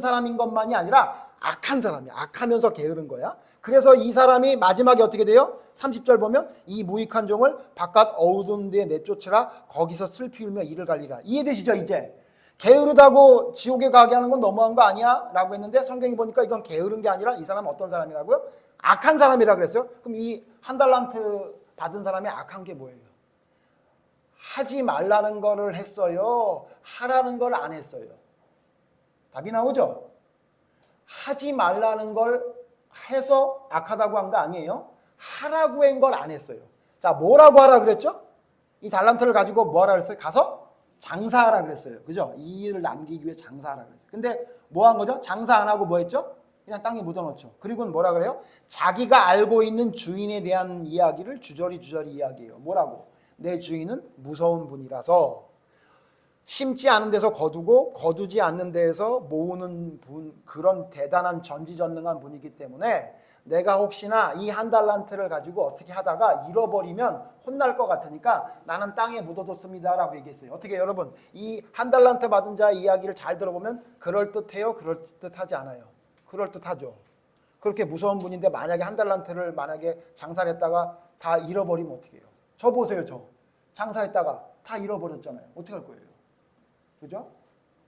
사람인 것만이 아니라 악한 사람이야. 악하면서 게으른 거야. 그래서 이 사람이 마지막에 어떻게 돼요? 30절 보면 이 무익한 종을 바깥 어두운 데에 내쫓으라. 거기서 슬피 울며 이를 갈리라. 이해되시죠? 이제 게으르다고 지옥에 가게 하는 건 너무한 거 아니야? 라고 했는데 성경이 보니까 이건 게으른 게 아니라 이 사람은 어떤 사람이라고요? 악한 사람이라 그랬어요. 그럼 이 한 달란트 받은 사람이 악한 게 뭐예요? 하지 말라는 거를 했어요? 하라는 걸 안 했어요? 답이 나오죠? 하지 말라는 걸 해서 악하다고 한 거 아니에요? 하라고 한 걸 안 했어요. 자, 뭐라고 하라 그랬죠? 이 달란트를 가지고 뭐 하라 그랬어요? 가서 장사하라 그랬어요. 그죠? 이 일을 남기기 위해 장사하라 그랬어요. 근데 뭐 한 거죠? 장사 안 하고 뭐 했죠? 그냥 땅에 묻어놓죠. 그리고는 뭐라 그래요? 자기가 알고 있는 주인에 대한 이야기를 주저리 이야기해요. 뭐라고? 내 주인은 무서운 분이라서 심지 않은 데서 거두고 거두지 않는 데에서 모으는 분, 그런 대단한 전지전능한 분이기 때문에 내가 혹시나 이 한 달란트를 가지고 어떻게 하다가 잃어버리면 혼날 것 같으니까 나는 땅에 묻어뒀습니다 라고 얘기했어요. 어떻게 여러분, 이 한 달란트 받은 자의 이야기를 잘 들어보면 그럴듯해요? 그럴듯하지 않아요? 그럴듯하죠. 그렇게 무서운 분인데 만약에 한 달란트를 만약에 장사를 했다가 다 잃어버리면 어떻게 해요? 저 보세요. 저 장사했다가 다 잃어버렸잖아요. 어떻게 할 거예요? 그죠?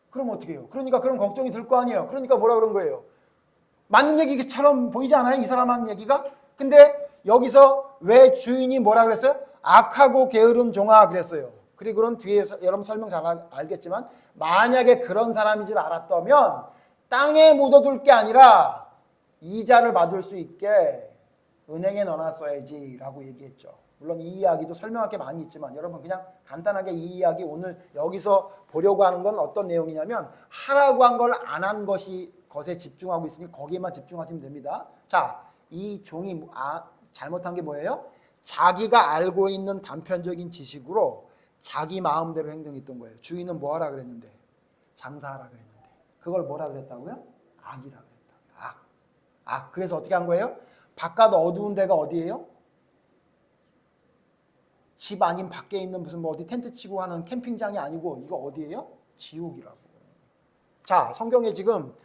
그럼 어떻게 해요? 그러니까 그런 걱정이 들 거 아니에요. 그러니까 뭐라 그런 거예요? 맞는 얘기처럼 보이지 않아요? 이 사람 하는 얘기가? 근데 여기서 왜 주인이 뭐라 그랬어요? 악하고 게으른 종아 그랬어요. 그리고는 뒤에 여러분 설명 잘 알겠지만 만약에 그런 사람인 줄 알았다면 땅에 묻어둘 게 아니라 이자를 받을 수 있게 은행에 넣어놨어야지 라고 얘기했죠. 물론 이 이야기도 설명할 게 많이 있지만 여러분 그냥 간단하게 이 이야기 오늘 여기서 보려고 하는 건 어떤 내용이냐면 하라고 한 걸 안 한 것에 집중하고 있으니 거기에만 집중하시면 됩니다. 자, 이 종이 잘못한 게 뭐예요? 자기가 알고 있는 단편적인 지식으로 자기 마음대로 행동했던 거예요. 주인은 뭐 하라 그랬는데? 장사하라 그랬는데. 그걸 뭐라 그랬다고요? 악이라 그랬다고요. 악. 그래서 어떻게 한 거예요? 바깥 어두운 데가 어디예요? 집 아닌 밖에 있는 무슨 뭐 어디 텐트 치고 하는 캠핑장이 아니고 이거 어디예요? 지옥이라고. 자, 성경에 지금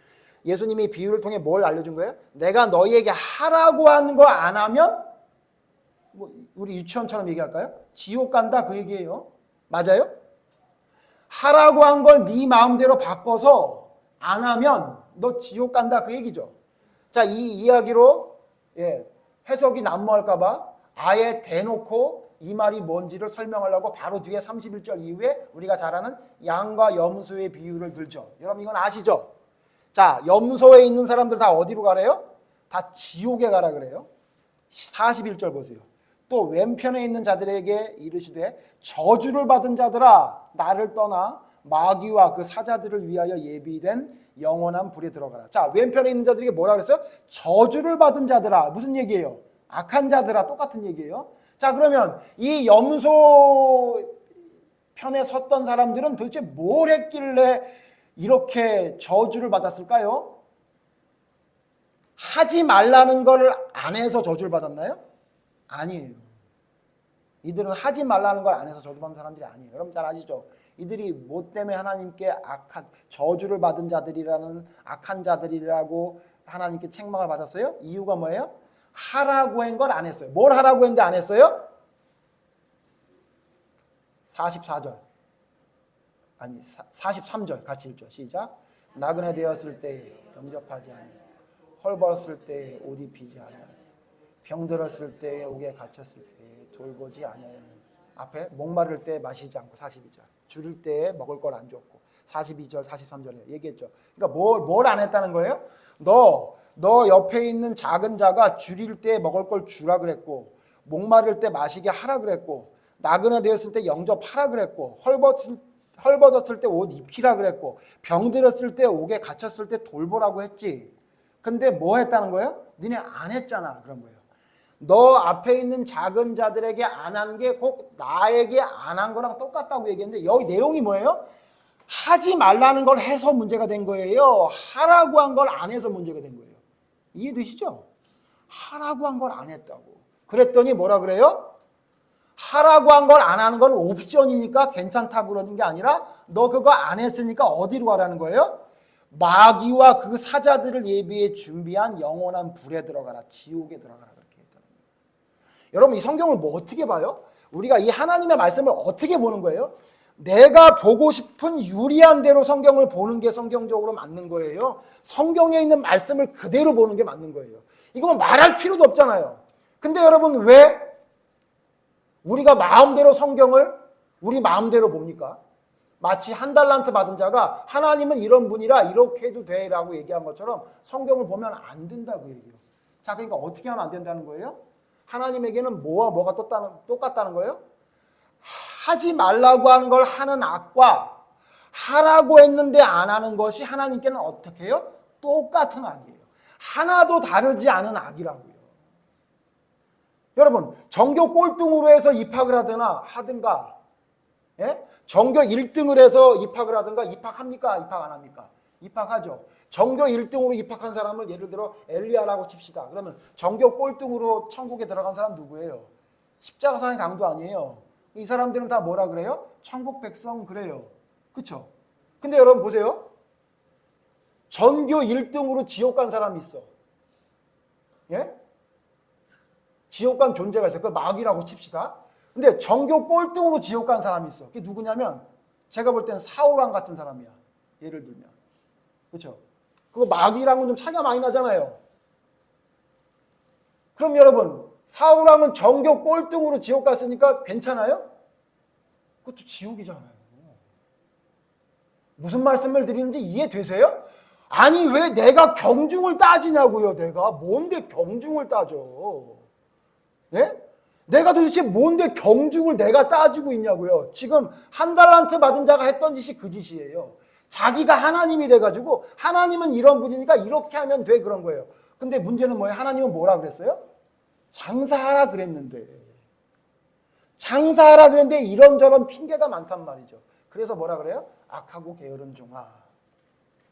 예수님이 비유를 통해 뭘 알려준 거예요? 내가 너희에게 하라고 하는 거 안 하면 뭐 우리 유치원처럼 얘기할까요? 지옥 간다 그 얘기예요. 맞아요? 하라고 한 걸 네 마음대로 바꿔서 안 하면 너 지옥 간다 그 얘기죠. 자, 이 이야기로 해석이 난무할까 봐 아예 대놓고 이 말이 뭔지를 설명하려고 바로 뒤에 31절 이후에 우리가 잘 아는 양과 염소의 비유를 들죠. 여러분 이건 아시죠? 자, 염소에 있는 사람들 다 어디로 가래요? 다 지옥에 가라 그래요. 41절 보세요. 또 왼편에 있는 자들에게 이르시되 저주를 받은 자들아 나를 떠나 마귀와 그 사자들을 위하여 예비된 영원한 불에 들어가라. 자, 왼편에 있는 자들에게 뭐라 그랬어요? 저주를 받은 자들아. 무슨 얘기예요? 악한 자들아, 똑같은 얘기예요. 자, 그러면 이 염소 편에 섰던 사람들은 도대체 뭘 했길래 이렇게 저주를 받았을까요? 하지 말라는 걸 안 해서 저주를 받았나요? 아니에요. 이들은 하지 말라는 걸 안 해서 저주받은 사람들이 아니에요. 여러분 잘 아시죠? 이들이 뭐 때문에 하나님께 악한 저주를 받은 자들이라는 악한 자들이라고 하나님께 책망을 받았어요? 이유가 뭐예요? 하라고 한 걸 안 했어요. 뭘 하라고 했는데 안 했어요? 44절 아니 43절 같이 읽죠. 시작. 나그네 되었을 때 영접하지 않으며 헐벗을 때 옷 입히지 않으며 병들었을 때 옥에 갇혔을 때 돌보지 않으면 앞에 목마를 때 마시지 않고 42절 줄일 때 먹을 걸 안 줬고 42절 43절에 얘기했죠. 그러니까 뭘 안 했다는 거예요? 너 옆에 있는 작은 자가 줄일 때 먹을 걸 주라 그랬고 목마를 때 마시게 하라 그랬고 나그네 되었을 때 영접하라 그랬고 헐벗었을 때 옷 입히라 그랬고 병들었을 때 옥에 갇혔을 때 돌보라고 했지. 근데 뭐 했다는 거예요? 니네 안 했잖아. 그런 거예요. 너 앞에 있는 작은 자들에게 안 한 게 꼭 나에게 안 한 거랑 똑같다고 얘기했는데 여기 내용이 뭐예요? 하지 말라는 걸 해서 문제가 된 거예요? 하라고 한 걸 안 해서 문제가 된 거예요? 이해되시죠? 하라고 한 걸 안 했다고. 그랬더니 뭐라 그래요? 하라고 한 걸 안 하는 건 옵션이니까 괜찮다고 그러는 게 아니라 너 그거 안 했으니까 어디로 가라는 거예요? 마귀와 그 사자들을 예비해 준비한 영원한 불에 들어가라. 지옥에 들어가라. 그렇게 했다는 거예요. 여러분 이 성경을 뭐 어떻게 봐요? 우리가 이 하나님의 말씀을 어떻게 보는 거예요? 내가 보고 싶은 유리한 대로 성경을 보는 게 성경적으로 맞는 거예요. 성경에 있는 말씀을 그대로 보는 게 맞는 거예요. 이거 뭐 말할 필요도 없잖아요. 근데 여러분 왜 우리가 마음대로 성경을 우리 마음대로 봅니까? 마치 한 달란트 받은 자가 하나님은 이런 분이라 이렇게 해도 돼라고 얘기한 것처럼 성경을 보면 안 된다고 얘기해요. 자, 그러니까 어떻게 하면 안 된다는 거예요? 하나님에게는 뭐와 뭐가 똑같다는 거예요? 하지 말라고 하는 걸 하는 악과 하라고 했는데 안 하는 것이 하나님께는 어떻게 해요? 똑같은 악이에요. 하나도 다르지 않은 악이라고요. 여러분 전교 꼴등으로 해서 입학을 하든가 예? 전교 1등을 해서 입학을 하든가 입학합니까? 입학 안 합니까? 입학하죠. 전교 1등으로 입학한 사람을 예를 들어 엘리야라고 칩시다. 그러면 전교 꼴등으로 천국에 들어간 사람 누구예요? 십자가상의 강도 아니에요. 이 사람들은 다 뭐라 그래요? 천국 백성 그래요. 그렇죠? 근데 여러분 보세요. 전교 1등으로 지옥 간 사람이 있어. 예? 지옥 간 존재가 있어요. 그 마귀라고 칩시다. 근데 전교 꼴등으로 지옥 간 사람이 있어. 그게 누구냐면 제가 볼 때는 사울왕 같은 사람이야. 예를 들면. 그렇죠? 그거 마귀랑은 좀 차이가 많이 나잖아요. 그럼 여러분 사울왕은 전교 꼴등으로 지옥 갔으니까 괜찮아요? 그것도 지옥이잖아요. 무슨 말씀을 드리는지 이해되세요? 아니 왜 내가 경중을 따지냐고요. 내가 뭔데 경중을 따져. 예? 내가 도대체 뭔데 경중을 내가 따지고 있냐고요. 지금 한 달란트 받은 자가 했던 짓이 그 짓이에요. 자기가 하나님이 돼가지고 하나님은 이런 분이니까 이렇게 하면 돼 그런 거예요. 근데 문제는 뭐예요? 하나님은 뭐라 그랬어요? 장사하라 그랬는데. 장사하라 그랬는데 이런저런 핑계가 많단 말이죠. 그래서 뭐라 그래요? 악하고 게으른 종아,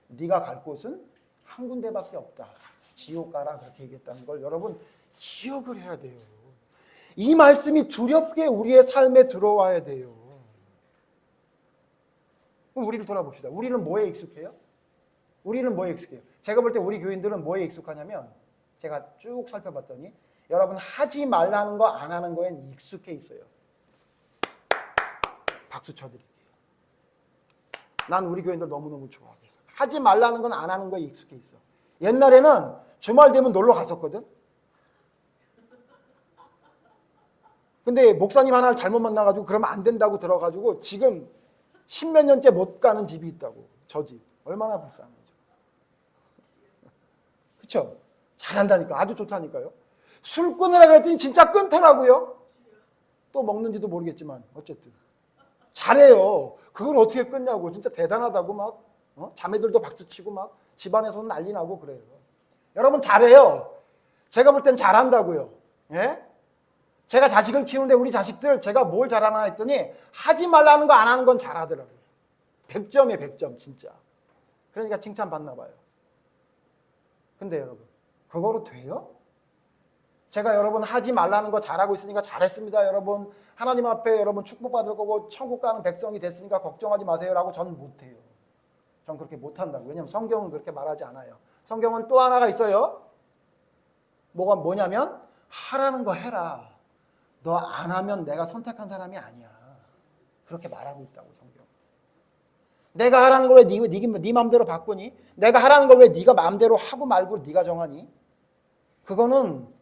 네가 갈 곳은 한 군데밖에 없다. 지옥 가라 그렇게 얘기했다는 걸 여러분 기억을 해야 돼요. 이 말씀이 두렵게 우리의 삶에 들어와야 돼요. 그럼 우리를 돌아봅시다. 우리는 뭐에 익숙해요? 우리는 뭐에 익숙해요? 제가 볼 때 우리 교인들은 뭐에 익숙하냐면 제가 쭉 살펴봤더니 여러분 하지 말라는 거 안 하는 거엔 익숙해 있어요. 박수 쳐드릴게요. 난 우리 교인들 너무너무 좋아해서 하지 말라는 건 안 하는 거에 익숙해 있어. 옛날에는 주말 되면 놀러 갔었거든. 근데 목사님 하나를 잘못 만나가지고 그러면 안 된다고 들어가지고 지금 10몇 년째 못 가는 집이 있다고. 저 집. 얼마나 불쌍해요. 그렇죠? 잘한다니까. 아주 좋다니까요. 술 끊으라 그랬더니 진짜 끊더라고요. 또 먹는지도 모르겠지만 어쨌든 잘해요. 그걸 어떻게 끊냐고. 진짜 대단하다고 막 자매들도 박수치고 막 집안에서는 난리 나고 그래요. 여러분 잘해요. 제가 볼 땐 잘한다고요. 예? 제가 자식을 키우는데 우리 자식들 제가 뭘 잘하나 했더니 하지 말라는 거 안 하는 건 잘하더라고요. 100점이에요, 100점 진짜. 그러니까 칭찬받나 봐요. 근데 여러분, 그거로 돼요? 제가 여러분 하지 말라는 거 잘하고 있으니까 잘했습니다. 여러분 하나님 앞에 여러분 축복받을 거고 천국 가는 백성이 됐으니까 걱정하지 마세요라고 저는 못해요. 전 그렇게 못한다고. 왜냐하면 성경은 그렇게 말하지 않아요. 성경은 또 하나가 있어요. 뭐냐면 하라는 거 해라. 너 안 하면 내가 선택한 사람이 아니야. 그렇게 말하고 있다고 성경. 내가 하라는 걸 왜 네 마음대로 바꾸니? 내가 하라는 걸 왜 네가 마음대로 하고 말고 네가 정하니? 그거는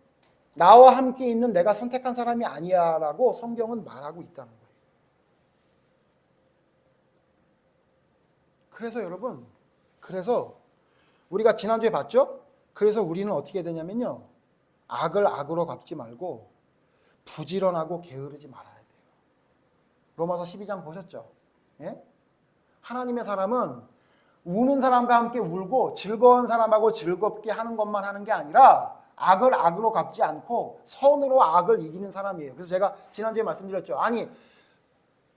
나와 함께 있는 내가 선택한 사람이 아니야 라고 성경은 말하고 있다는 거예요. 그래서 여러분, 그래서 우리가 지난주에 봤죠? 그래서 우리는 어떻게 되냐면요, 악을 악으로 갚지 말고 부지런하고 게으르지 말아야 돼요. 로마서 12장 보셨죠? 예? 하나님의 사람은 우는 사람과 함께 울고 즐거운 사람하고 즐겁게 하는 것만 하는 게 아니라 악을 악으로 갚지 않고 선으로 악을 이기는 사람이에요. 그래서 제가 지난주에 말씀드렸죠. 아니,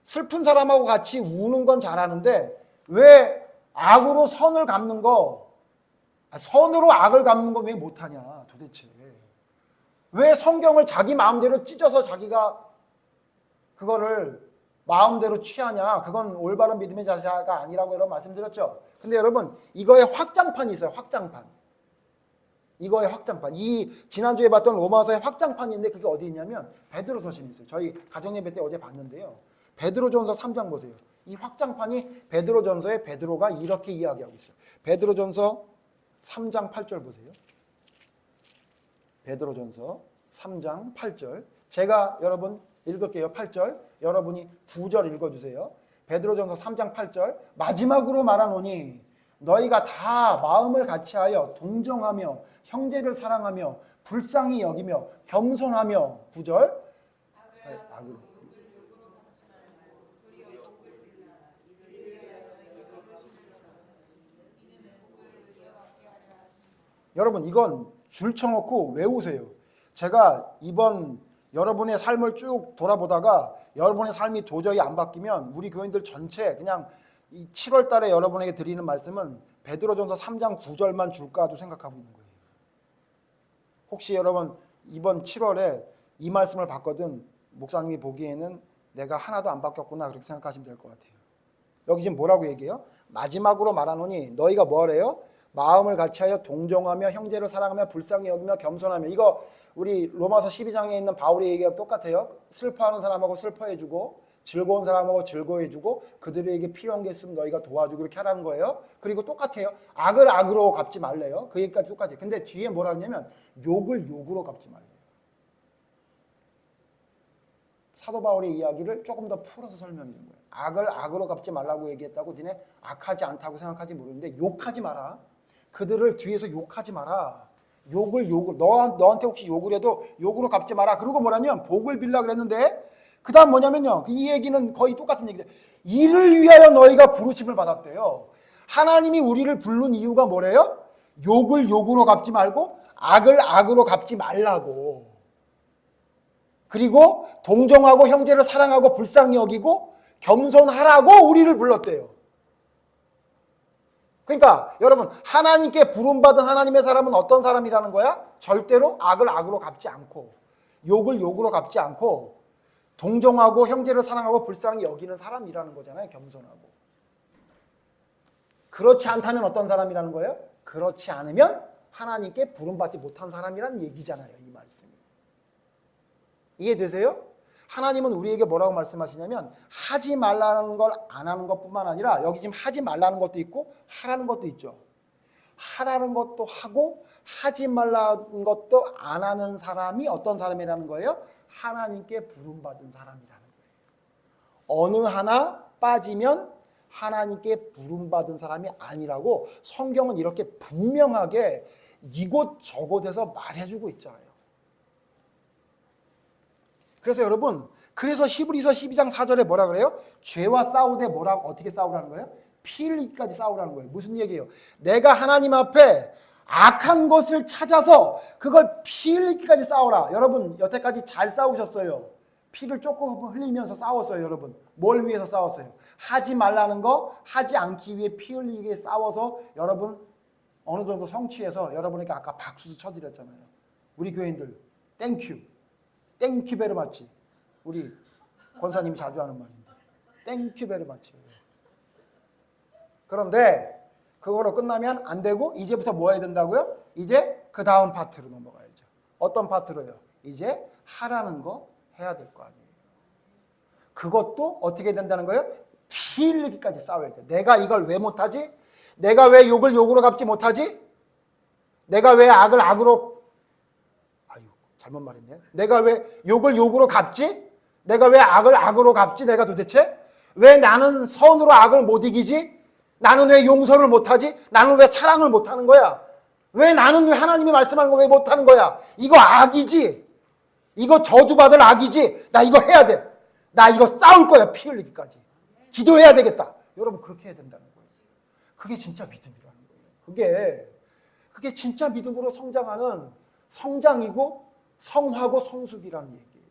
슬픈 사람하고 같이 우는 건 잘하는데 왜 악으로 선을 갚는 거, 선으로 악을 갚는 거 왜 못하냐 도대체. 왜 성경을 자기 마음대로 찢어서 자기가 그거를 마음대로 취하냐. 그건 올바른 믿음의 자세가 아니라고 여러분 말씀드렸죠. 근데 여러분 이거의 확장판이 있어요. 확장판. 이거의 확장판. 이 지난주에 봤던 로마서의 확장판이 있는데 그게 어디 있냐면 베드로서신이 있어요. 저희 가정예배 때 어제 봤는데요. 베드로전서 3장 보세요. 이 확장판이 베드로전서에 베드로가 이렇게 이야기하고 있어요. 베드로전서 3장 8절 보세요. 베드로전서 3장 8절. 제가 여러분 읽을게요. 8절. 여러분이 9절 읽어주세요. 베드로전서 3장 8절. 마지막으로 말하노니 너희가 다 마음을 같이하여 동정하며 형제를 사랑하며 불쌍히 여기며 겸손하며 9절. 악으로. 여러분 이건 줄 쳐놓고 외우세요. 제가 이번 여러분의 삶을 쭉 돌아보다가 여러분의 삶이 도저히 안 바뀌면 우리 교인들 전체 그냥 이 7월 달에 여러분에게 드리는 말씀은 베드로전서 3장 9절만 줄까도 생각하고 있는 거예요. 혹시 여러분 이번 7월에 이 말씀을 봤거든 목사님이 보기에는 내가 하나도 안 바뀌었구나 그렇게 생각하시면 될 것 같아요. 여기 지금 뭐라고 얘기해요? 마지막으로 말하노니 너희가 뭐래요? 마음을 같이하여 동정하며 형제를 사랑하며 불쌍히 여기며 겸손하며. 이거 우리 로마서 12장에 있는 바울의 얘기가 똑같아요. 슬퍼하는 사람하고 슬퍼해주고 즐거운 사람하고 즐거워해주고 그들에게 필요한 게 있으면 너희가 도와주고 이렇게 하라는 거예요. 그리고 똑같아요. 악을 악으로 갚지 말래요. 그 얘기까지 똑같아요. 근데 뒤에 뭐라 하냐면 욕을 욕으로 갚지 말래요. 사도 바울의 이야기를 조금 더 풀어서 설명해 준 거예요. 악을 악으로 갚지 말라고 얘기했다고 니네 악하지 않다고 생각하지 모르는데 욕하지 마라. 그들을 뒤에서 욕하지 마라. 욕을 너한테 혹시 욕을 해도 욕으로 갚지 마라. 그리고 뭐라냐면 복을 빌라 그랬는데 그 다음 뭐냐면요. 이 얘기는 거의 똑같은 얘기인데 이를 위하여 너희가 부르심을 받았대요. 하나님이 우리를 부른 이유가 뭐래요? 욕을 욕으로 갚지 말고 악을 악으로 갚지 말라고. 그리고 동정하고 형제를 사랑하고 불쌍히 여기고 겸손하라고 우리를 불렀대요. 그러니까 여러분 하나님께 부름받은 하나님의 사람은 어떤 사람이라는 거야? 절대로 악을 악으로 갚지 않고 욕을 욕으로 갚지 않고 동정하고 형제를 사랑하고 불쌍히 여기는 사람이라는 거잖아요. 겸손하고. 그렇지 않다면 어떤 사람이라는 거예요? 그렇지 않으면 하나님께 부름받지 못한 사람이라는 얘기잖아요. 이 말씀이. 이해되세요? 하나님은 우리에게 뭐라고 말씀하시냐면 하지 말라는 걸 안 하는 것뿐만 아니라 여기 지금 하지 말라는 것도 있고 하라는 것도 있죠. 하라는 것도 하고 하지 말라는 것도 안 하는 사람이 어떤 사람이라는 거예요? 하나님께 부름받은 사람이라는 거예요. 어느 하나 빠지면 하나님께 부름받은 사람이 아니라고 성경은 이렇게 분명하게 이곳저곳에서 말해주고 있잖아요. 그래서 여러분, 그래서 히브리서 12장 4절에 뭐라 그래요? 죄와 싸우되 어떻게 싸우라는 거예요? 피 흘리기까지 싸우라는 거예요. 무슨 얘기예요? 내가 하나님 앞에 악한 것을 찾아서 그걸 피 흘리기까지 싸워라. 여러분 여태까지 잘 싸우셨어요. 피를 조금 흘리면서 싸웠어요. 여러분 뭘 위해서 싸웠어요? 하지 말라는 거 하지 않기 위해 피 흘리게 싸워서 여러분 어느 정도 성취해서 여러분에게 아까 박수도 쳐드렸잖아요. 우리 교인들 땡큐 땡큐 베리 마치. 우리 권사님이 자주 하는 말인데 땡큐 베리 마치. 그런데 그거로 끝나면 안 되고 이제부터 뭐 해야 된다고요? 이제 그 다음 파트로 넘어가야죠. 어떤 파트로요? 이제 하라는 거 해야 될 거 아니에요. 그것도 어떻게 된다는 거예요? 피 흘리기까지 싸워야 돼. 내가 이걸 왜 못하지? 내가 왜 욕을 욕으로 갚지 못하지? 내가 왜 악을 악으로 잘못 말했네. 내가 왜 욕을 욕으로 갚지? 내가 왜 악을 악으로 갚지? 내가 도대체? 왜 나는 선으로 악을 못 이기지? 나는 왜 용서를 못하지? 나는 왜 사랑을 못하는 거야? 왜 나는 왜 하나님이 말씀하는 거 왜 못하는 거야? 이거 악이지. 이거 저주받을 악이지. 나 이거 해야 돼. 나 이거 싸울 거야. 피 흘리기까지. 기도해야 되겠다. 여러분 그렇게 해야 된다는 거예요. 그게 진짜 믿음이라는 거예요. 그게 진짜 믿음으로 성장하는 성장이고 성화고 성숙이라는 얘기예요.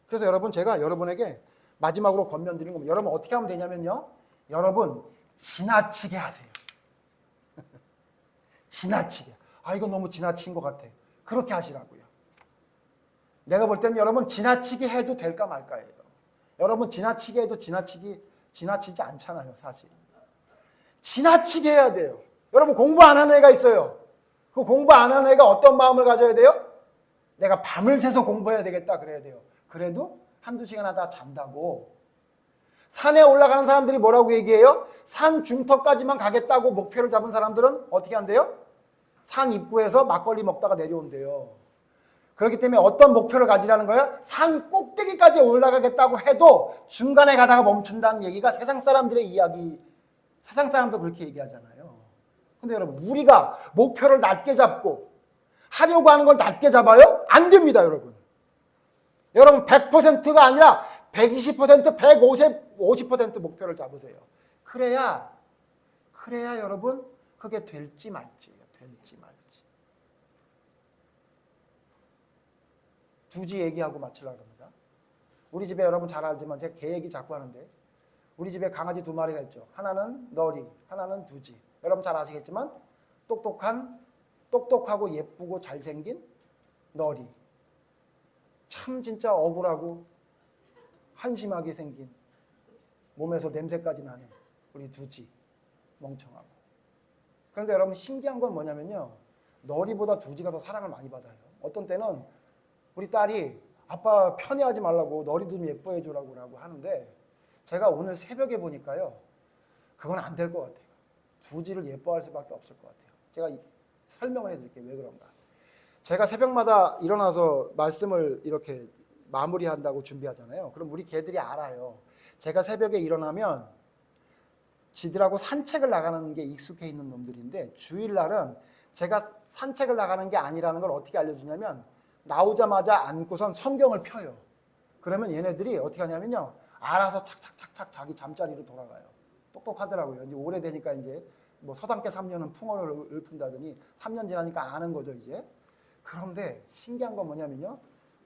그래서 여러분 제가 여러분에게 마지막으로 권면드리는 겁니다. 여러분 어떻게 하면 되냐면요. 여러분 지나치게 하세요. 지나치게. 이건 너무 지나친 것 같아. 그렇게 하시라고요. 내가 볼 때는 여러분 지나치게 해도 될까 말까예요. 여러분 지나치게 해도 지나치지 않잖아요. 사실. 지나치게 해야 돼요. 여러분 공부 안 하는 애가 있어요. 그 공부 안 하는 애가 어떤 마음을 가져야 돼요? 내가 밤을 새서 공부해야 되겠다 그래야 돼요. 그래도 한두 시간 하다 잔다고. 산에 올라가는 사람들이 뭐라고 얘기해요? 산 중턱까지만 가겠다고 목표를 잡은 사람들은 어떻게 한대요? 산 입구에서 막걸리 먹다가 내려온대요. 그렇기 때문에 어떤 목표를 가지라는 거예요? 산 꼭대기까지 올라가겠다고 해도 중간에 가다가 멈춘다는 얘기가 세상 사람들의 이야기. 세상 사람도 그렇게 얘기하잖아요. 근데 여러분 우리가 목표를 낮게 잡고 하려고 하는 걸 낮게 잡아요? 안 됩니다. 여러분 100%가 아니라 120%, 150% 목표를 잡으세요. 그래야 여러분 그게 될지 말지예요. 될지 말지. 두지 얘기하고 마치려고 합니다. 우리 집에 여러분 잘 알지만 제가 개 얘기 자꾸 하는데 우리 집에 강아지 2마리가 있죠. 하나는 너리, 하나는 두지. 여러분 잘 아시겠지만 똑똑하고 예쁘고 잘생긴 너리. 참 진짜 억울하고 한심하게 생긴 몸에서 냄새까지 나는 우리 두지. 멍청하고. 그런데 여러분 신기한 건 뭐냐면요. 너리보다 두지가 더 사랑을 많이 받아요. 어떤 때는 우리 딸이 아빠 편애하지 말라고 너리 좀 예뻐해 주라고 하는데 제가 오늘 새벽에 보니까요. 그건 안 될 것 같아요. 두지를 예뻐할 수밖에 없을 것 같아요. 제가 설명을 해드릴게요. 왜 그런가. 제가 새벽마다 일어나서 말씀을 이렇게 마무리한다고 준비하잖아요. 그럼 우리 개들이 알아요. 제가 새벽에 일어나면 지들하고 산책을 나가는 게 익숙해 있는 놈들인데 주일날은 제가 산책을 나가는 게 아니라는 걸 어떻게 알려주냐면 나오자마자 안고선 성경을 펴요. 그러면 얘네들이 어떻게 하냐면요. 알아서 착착착착 자기 잠자리로 돌아가요. 똑똑하더라고요. 이제 오래되니까 이제 뭐 서당계 3년은 풍어를 읊은다더니 3년 지나니까 아는 거죠, 이제. 그런데 신기한 건 뭐냐면요.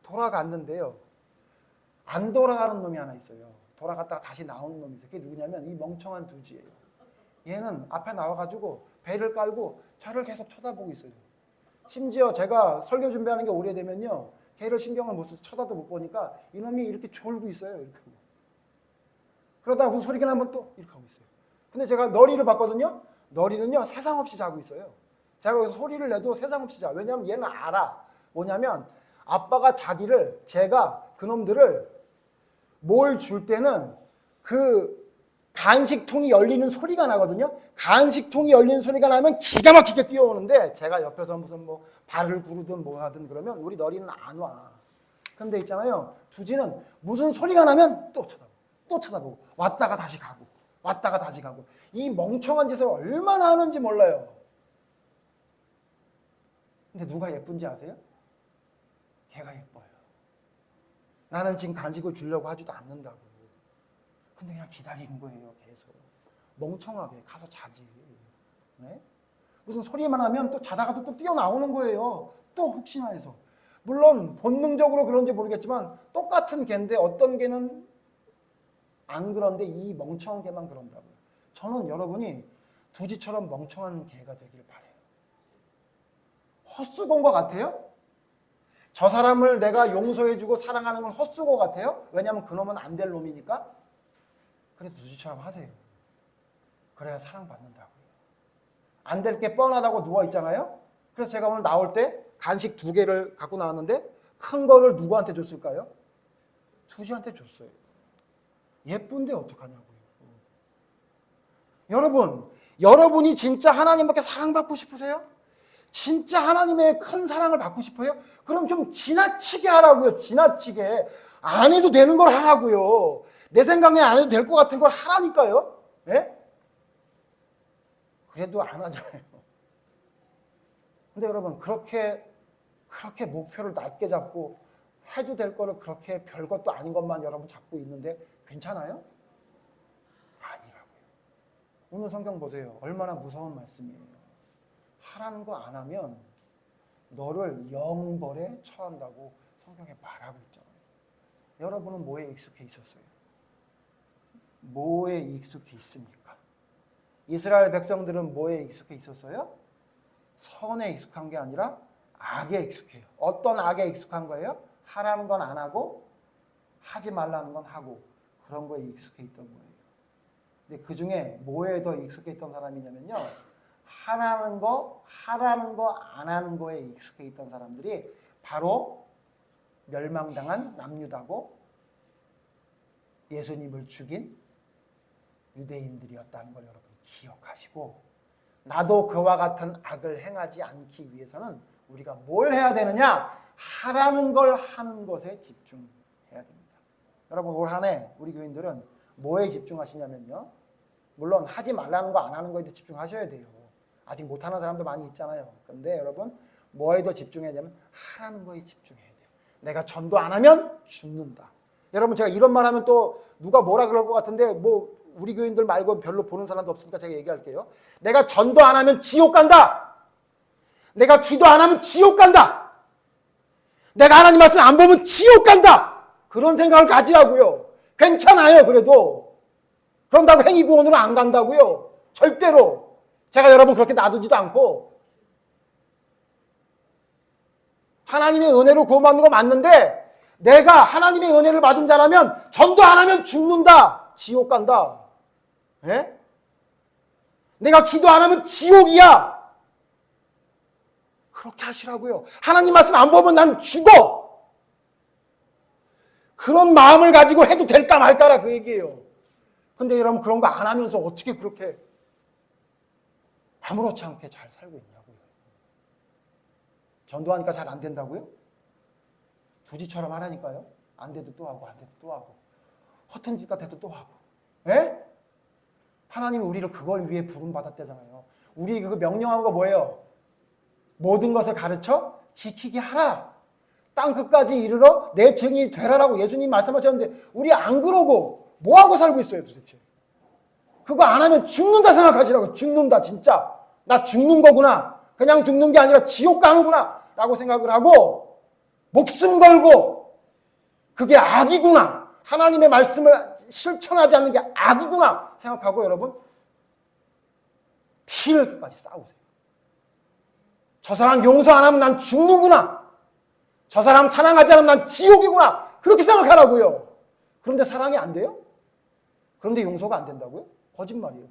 돌아갔는데요. 안 돌아가는 놈이 하나 있어요. 돌아갔다가 다시 나오는 놈이 있어요. 그게 누구냐면 이 멍청한 두지예요. 얘는 앞에 나와가지고 배를 깔고 저를 계속 쳐다보고 있어요. 심지어 제가 설교 준비하는 게 오래되면요. 걔를 신경을 못 써서 쳐다도 못 보니까 이놈이 이렇게 졸고 있어요. 이렇게 하고. 그러다가 무슨 소리가 나면 또 이렇게 하고 있어요. 근데 제가 너리를 봤거든요. 너리는요. 세상 없이 자고 있어요. 제가 여기서 소리를 내도 세상 없이 자. 왜냐하면 얘는 알아. 뭐냐면 아빠가 자기를 제가 그놈들을 뭘 줄 때는 그 간식통이 열리는 소리가 나거든요. 간식통이 열리는 소리가 나면 기가 막히게 뛰어오는데 제가 옆에서 무슨 뭐 발을 구르든 뭐 하든 그러면 우리 너리는 안 와. 근데 있잖아요. 두지는 무슨 소리가 나면 또 쳐다보고 왔다가 다시 가고 이 멍청한 짓을 얼마나 하는지 몰라요. 근데 누가 예쁜지 아세요? 걔가 예뻐요. 나는 지금 간식을 주려고 하지도 않는다고. 근데 그냥 기다리는 거예요, 계속. 멍청하게 가서 자지. 네? 무슨 소리만 하면 또 자다가도 또 뛰어나오는 거예요. 또 혹시나 해서. 물론 본능적으로 그런지 모르겠지만 똑같은 개인데 어떤 개는 안 그런데 이 멍청한 개만 그런다고요. 저는 여러분이 두지처럼 멍청한 개가 되길 바라요. 헛수고인 것 같아요? 저 사람을 내가 용서해주고 사랑하는 건 헛수고 같아요? 왜냐하면 그놈은 안 될 놈이니까? 그래 두지처럼 하세요. 그래야 사랑받는다고요. 안 될 게 뻔하다고 누워있잖아요? 그래서 제가 오늘 나올 때 간식 2개를 갖고 나왔는데 큰 거를 누구한테 줬을까요? 두지한테 줬어요. 예쁜데 어떡하냐고요. 여러분, 여러분이 진짜 하나님밖에 사랑받고 싶으세요? 진짜 하나님의 큰 사랑을 받고 싶어요? 그럼 좀 지나치게 하라고요. 지나치게. 안 해도 되는 걸 하라고요. 내 생각에 안 해도 될 것 같은 걸 하라니까요. 예? 그래도 안 하잖아요. 근데 여러분 그렇게 목표를 낮게 잡고 해도 될 거를 그렇게 별것도 아닌 것만 여러분 잡고 있는데 괜찮아요? 아니라고요. 오늘 성경 보세요. 얼마나 무서운 말씀이에요. 하라는 거 안 하면 너를 영벌에 처한다고 성경에 말하고 있잖아요. 여러분은 뭐에 익숙해 있었어요? 뭐에 익숙해 있습니까? 이스라엘 백성들은 뭐에 익숙해 있었어요? 선에 익숙한 게 아니라 악에 익숙해요. 어떤 악에 익숙한 거예요? 하라는 건 안 하고 하지 말라는 건 하고 그런 거에 익숙해 있던 거예요. 근데 그 중에 뭐에 더 익숙해 있던 사람이냐면요. 하라는 거 안 하는 거에 익숙해 있던 사람들이 바로 멸망당한 남유다고 예수님을 죽인 유대인들이었다는 걸 여러분 기억하시고 나도 그와 같은 악을 행하지 않기 위해서는 우리가 뭘 해야 되느냐? 하라는 걸 하는 것에 집중해야 됩니다. 여러분 올 한 해 우리 교인들은 뭐에 집중하시냐면요. 물론 하지 말라는 거 안 하는 거에도 집중하셔야 돼요. 아직 못하는 사람도 많이 있잖아요. 그런데 여러분 뭐에 더 집중해야 되냐면 하라는 거에 집중해야 돼요. 내가 전도 안 하면 죽는다. 여러분 제가 이런 말 하면 또 누가 뭐라 그럴 것 같은데 뭐 우리 교인들 말고 별로 보는 사람도 없으니까 제가 얘기할게요. 내가 전도 안 하면 지옥 간다. 내가 기도 안 하면 지옥 간다. 내가 하나님 말씀 안 보면 지옥 간다. 그런 생각을 가지라고요. 괜찮아요. 그래도. 그런다고 행위구원으로 안 간다고요. 절대로. 제가 여러분 그렇게 놔두지도 않고 하나님의 은혜로 구원받는 거 맞는데 내가 하나님의 은혜를 받은 자라면 전도 안 하면 죽는다. 지옥 간다. 예? 내가 기도 안 하면 지옥이야. 그렇게 하시라고요. 하나님 말씀 안 보면 난 죽어. 그런 마음을 가지고 해도 될까 말까라 그 얘기예요. 근데 여러분 그런 거 안 하면서 어떻게 그렇게 아무렇지 않게 잘 살고 있냐고요. 전도하니까 잘 안 된다고요? 두지처럼 하라니까요. 안 돼도 또 하고 안 돼도 또 하고 허튼 짓 같아도 또 하고. 예? 하나님이 우리를 그걸 위해 부름받았대잖아요. 우리 그 명령한 거 뭐예요? 모든 것을 가르쳐 지키게 하라. 땅 끝까지 이르러 내 증인이 되라라고 예수님 말씀하셨는데 우리 안 그러고 뭐하고 살고 있어요 도대체. 그거 안 하면 죽는다 생각하시라고. 죽는다 진짜. 나 죽는 거구나. 그냥 죽는 게 아니라 지옥 가는구나 라고 생각을 하고 목숨 걸고 그게 악이구나. 하나님의 말씀을 실천하지 않는 게 악이구나 생각하고 여러분 피를 끝까지 싸우세요. 저 사람 용서 안 하면 난 죽는구나. 저 사람 사랑하지 않으면 난 지옥이구나. 그렇게 생각하라고요. 그런데 사랑이 안 돼요? 그런데 용서가 안 된다고요? 거짓말이에요.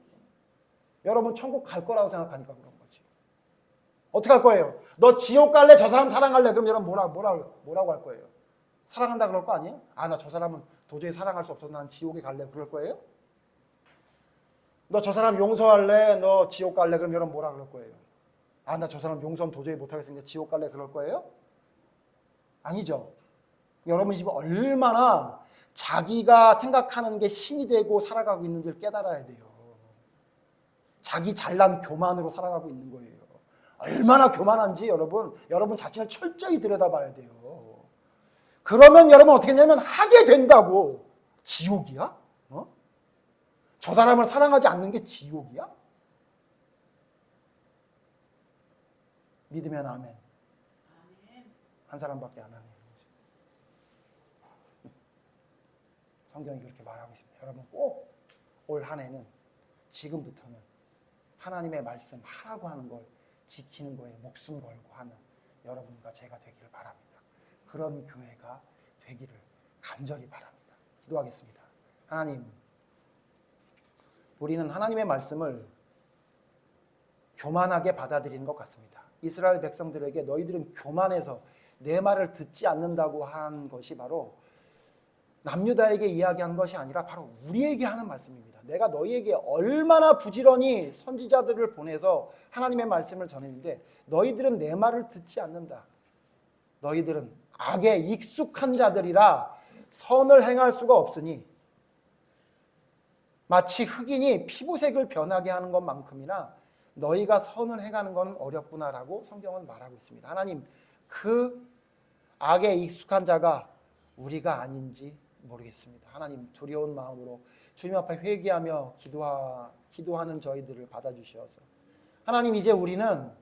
여러분 천국 갈 거라고 생각하니까 그런 거지. 어떻게 할 거예요? 너 지옥 갈래? 저 사람 사랑할래? 그럼 여러분 뭐라고 할 거예요? 사랑한다 그럴 거 아니에요? 아, 나 저 사람은 도저히 사랑할 수 없어서 난 지옥에 갈래? 그럴 거예요? 너 저 사람 용서할래? 너 지옥 갈래? 그럼 여러분 뭐라 그럴 거예요? 아, 나 저 사람 용서는 도저히 못하겠으니까 지옥 갈래? 그럴 거예요? 아니죠. 여러분이 지금 얼마나 자기가 생각하는 게 신이 되고 살아가고 있는지를 깨달아야 돼요. 자기 잘난 교만으로 살아가고 있는 거예요. 얼마나 교만한지 여러분 자신을 철저히 들여다봐야 돼요. 그러면 여러분 어떻게 했냐면 하게 된다고. 지옥이야? 저 사람을 사랑하지 않는 게 지옥이야? 믿으면 아멘. 한 사람밖에 안 하네요. 성경이 그렇게 말하고 있습니다. 여러분 꼭 올 한 해는 지금부터는 하나님의 말씀 하라고 하는 걸 지키는 거에 목숨 걸고 하는 여러분과 제가 되기를 바랍니다. 그런 교회가 되기를 간절히 바랍니다. 기도하겠습니다. 하나님, 우리는 하나님의 말씀을 교만하게 받아들이는 것 같습니다. 이스라엘 백성들에게 너희들은 교만해서 내 말을 듣지 않는다고 한 것이 바로 남유다에게 이야기한 것이 아니라 바로 우리에게 하는 말씀입니다. 내가 너희에게 얼마나 부지런히 선지자들을 보내서 하나님의 말씀을 전했는데 너희들은 내 말을 듣지 않는다. 너희들은 악에 익숙한 자들이라 선을 행할 수가 없으니 마치 흑인이 피부색을 변하게 하는 것만큼이나 너희가 선을 행하는 건 어렵구나라고 성경은 말하고 있습니다. 하나님, 그 악에 익숙한 자가 우리가 아닌지 모르겠습니다. 하나님, 두려운 마음으로 주님 앞에 회개하며 기도하는 저희들을 받아주셔서 하나님, 이제 우리는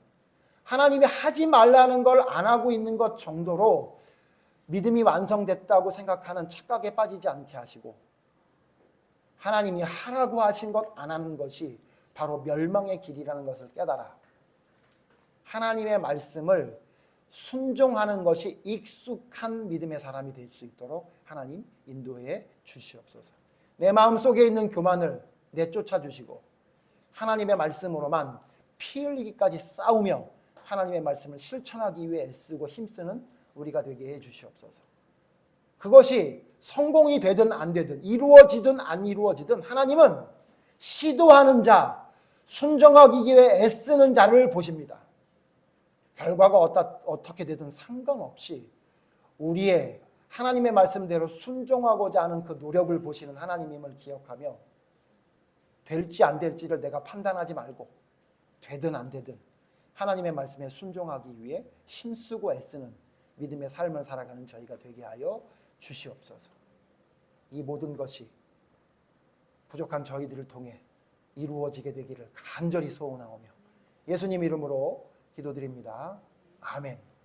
하나님이 하지 말라는 걸 안 하고 있는 것 정도로 믿음이 완성됐다고 생각하는 착각에 빠지지 않게 하시고 하나님이 하라고 하신 것 안 하는 것이 바로 멸망의 길이라는 것을 깨달아 하나님의 말씀을 순종하는 것이 익숙한 믿음의 사람이 될 수 있도록 하나님 인도해 주시옵소서. 내 마음속에 있는 교만을 내쫓아 주시고 하나님의 말씀으로만 피 흘리기까지 싸우며 하나님의 말씀을 실천하기 위해 애쓰고 힘쓰는 우리가 되게 해 주시옵소서. 그것이 성공이 되든 안 되든 이루어지든 안 이루어지든 하나님은 시도하는 자, 순종하기 위해 애쓰는 자를 보십니다. 결과가 어떻게 되든 상관없이 우리의 하나님의 말씀대로 순종하고자 하는 그 노력을 보시는 하나님임을 기억하며 될지 안 될지를 내가 판단하지 말고 되든 안 되든 하나님의 말씀에 순종하기 위해 힘쓰고 애쓰는 믿음의 삶을 살아가는 저희가 되게 하여 주시옵소서. 이 모든 것이 부족한 저희들을 통해 이루어지게 되기를 간절히 소원하오며 예수님 이름으로 기도드립니다. 아멘.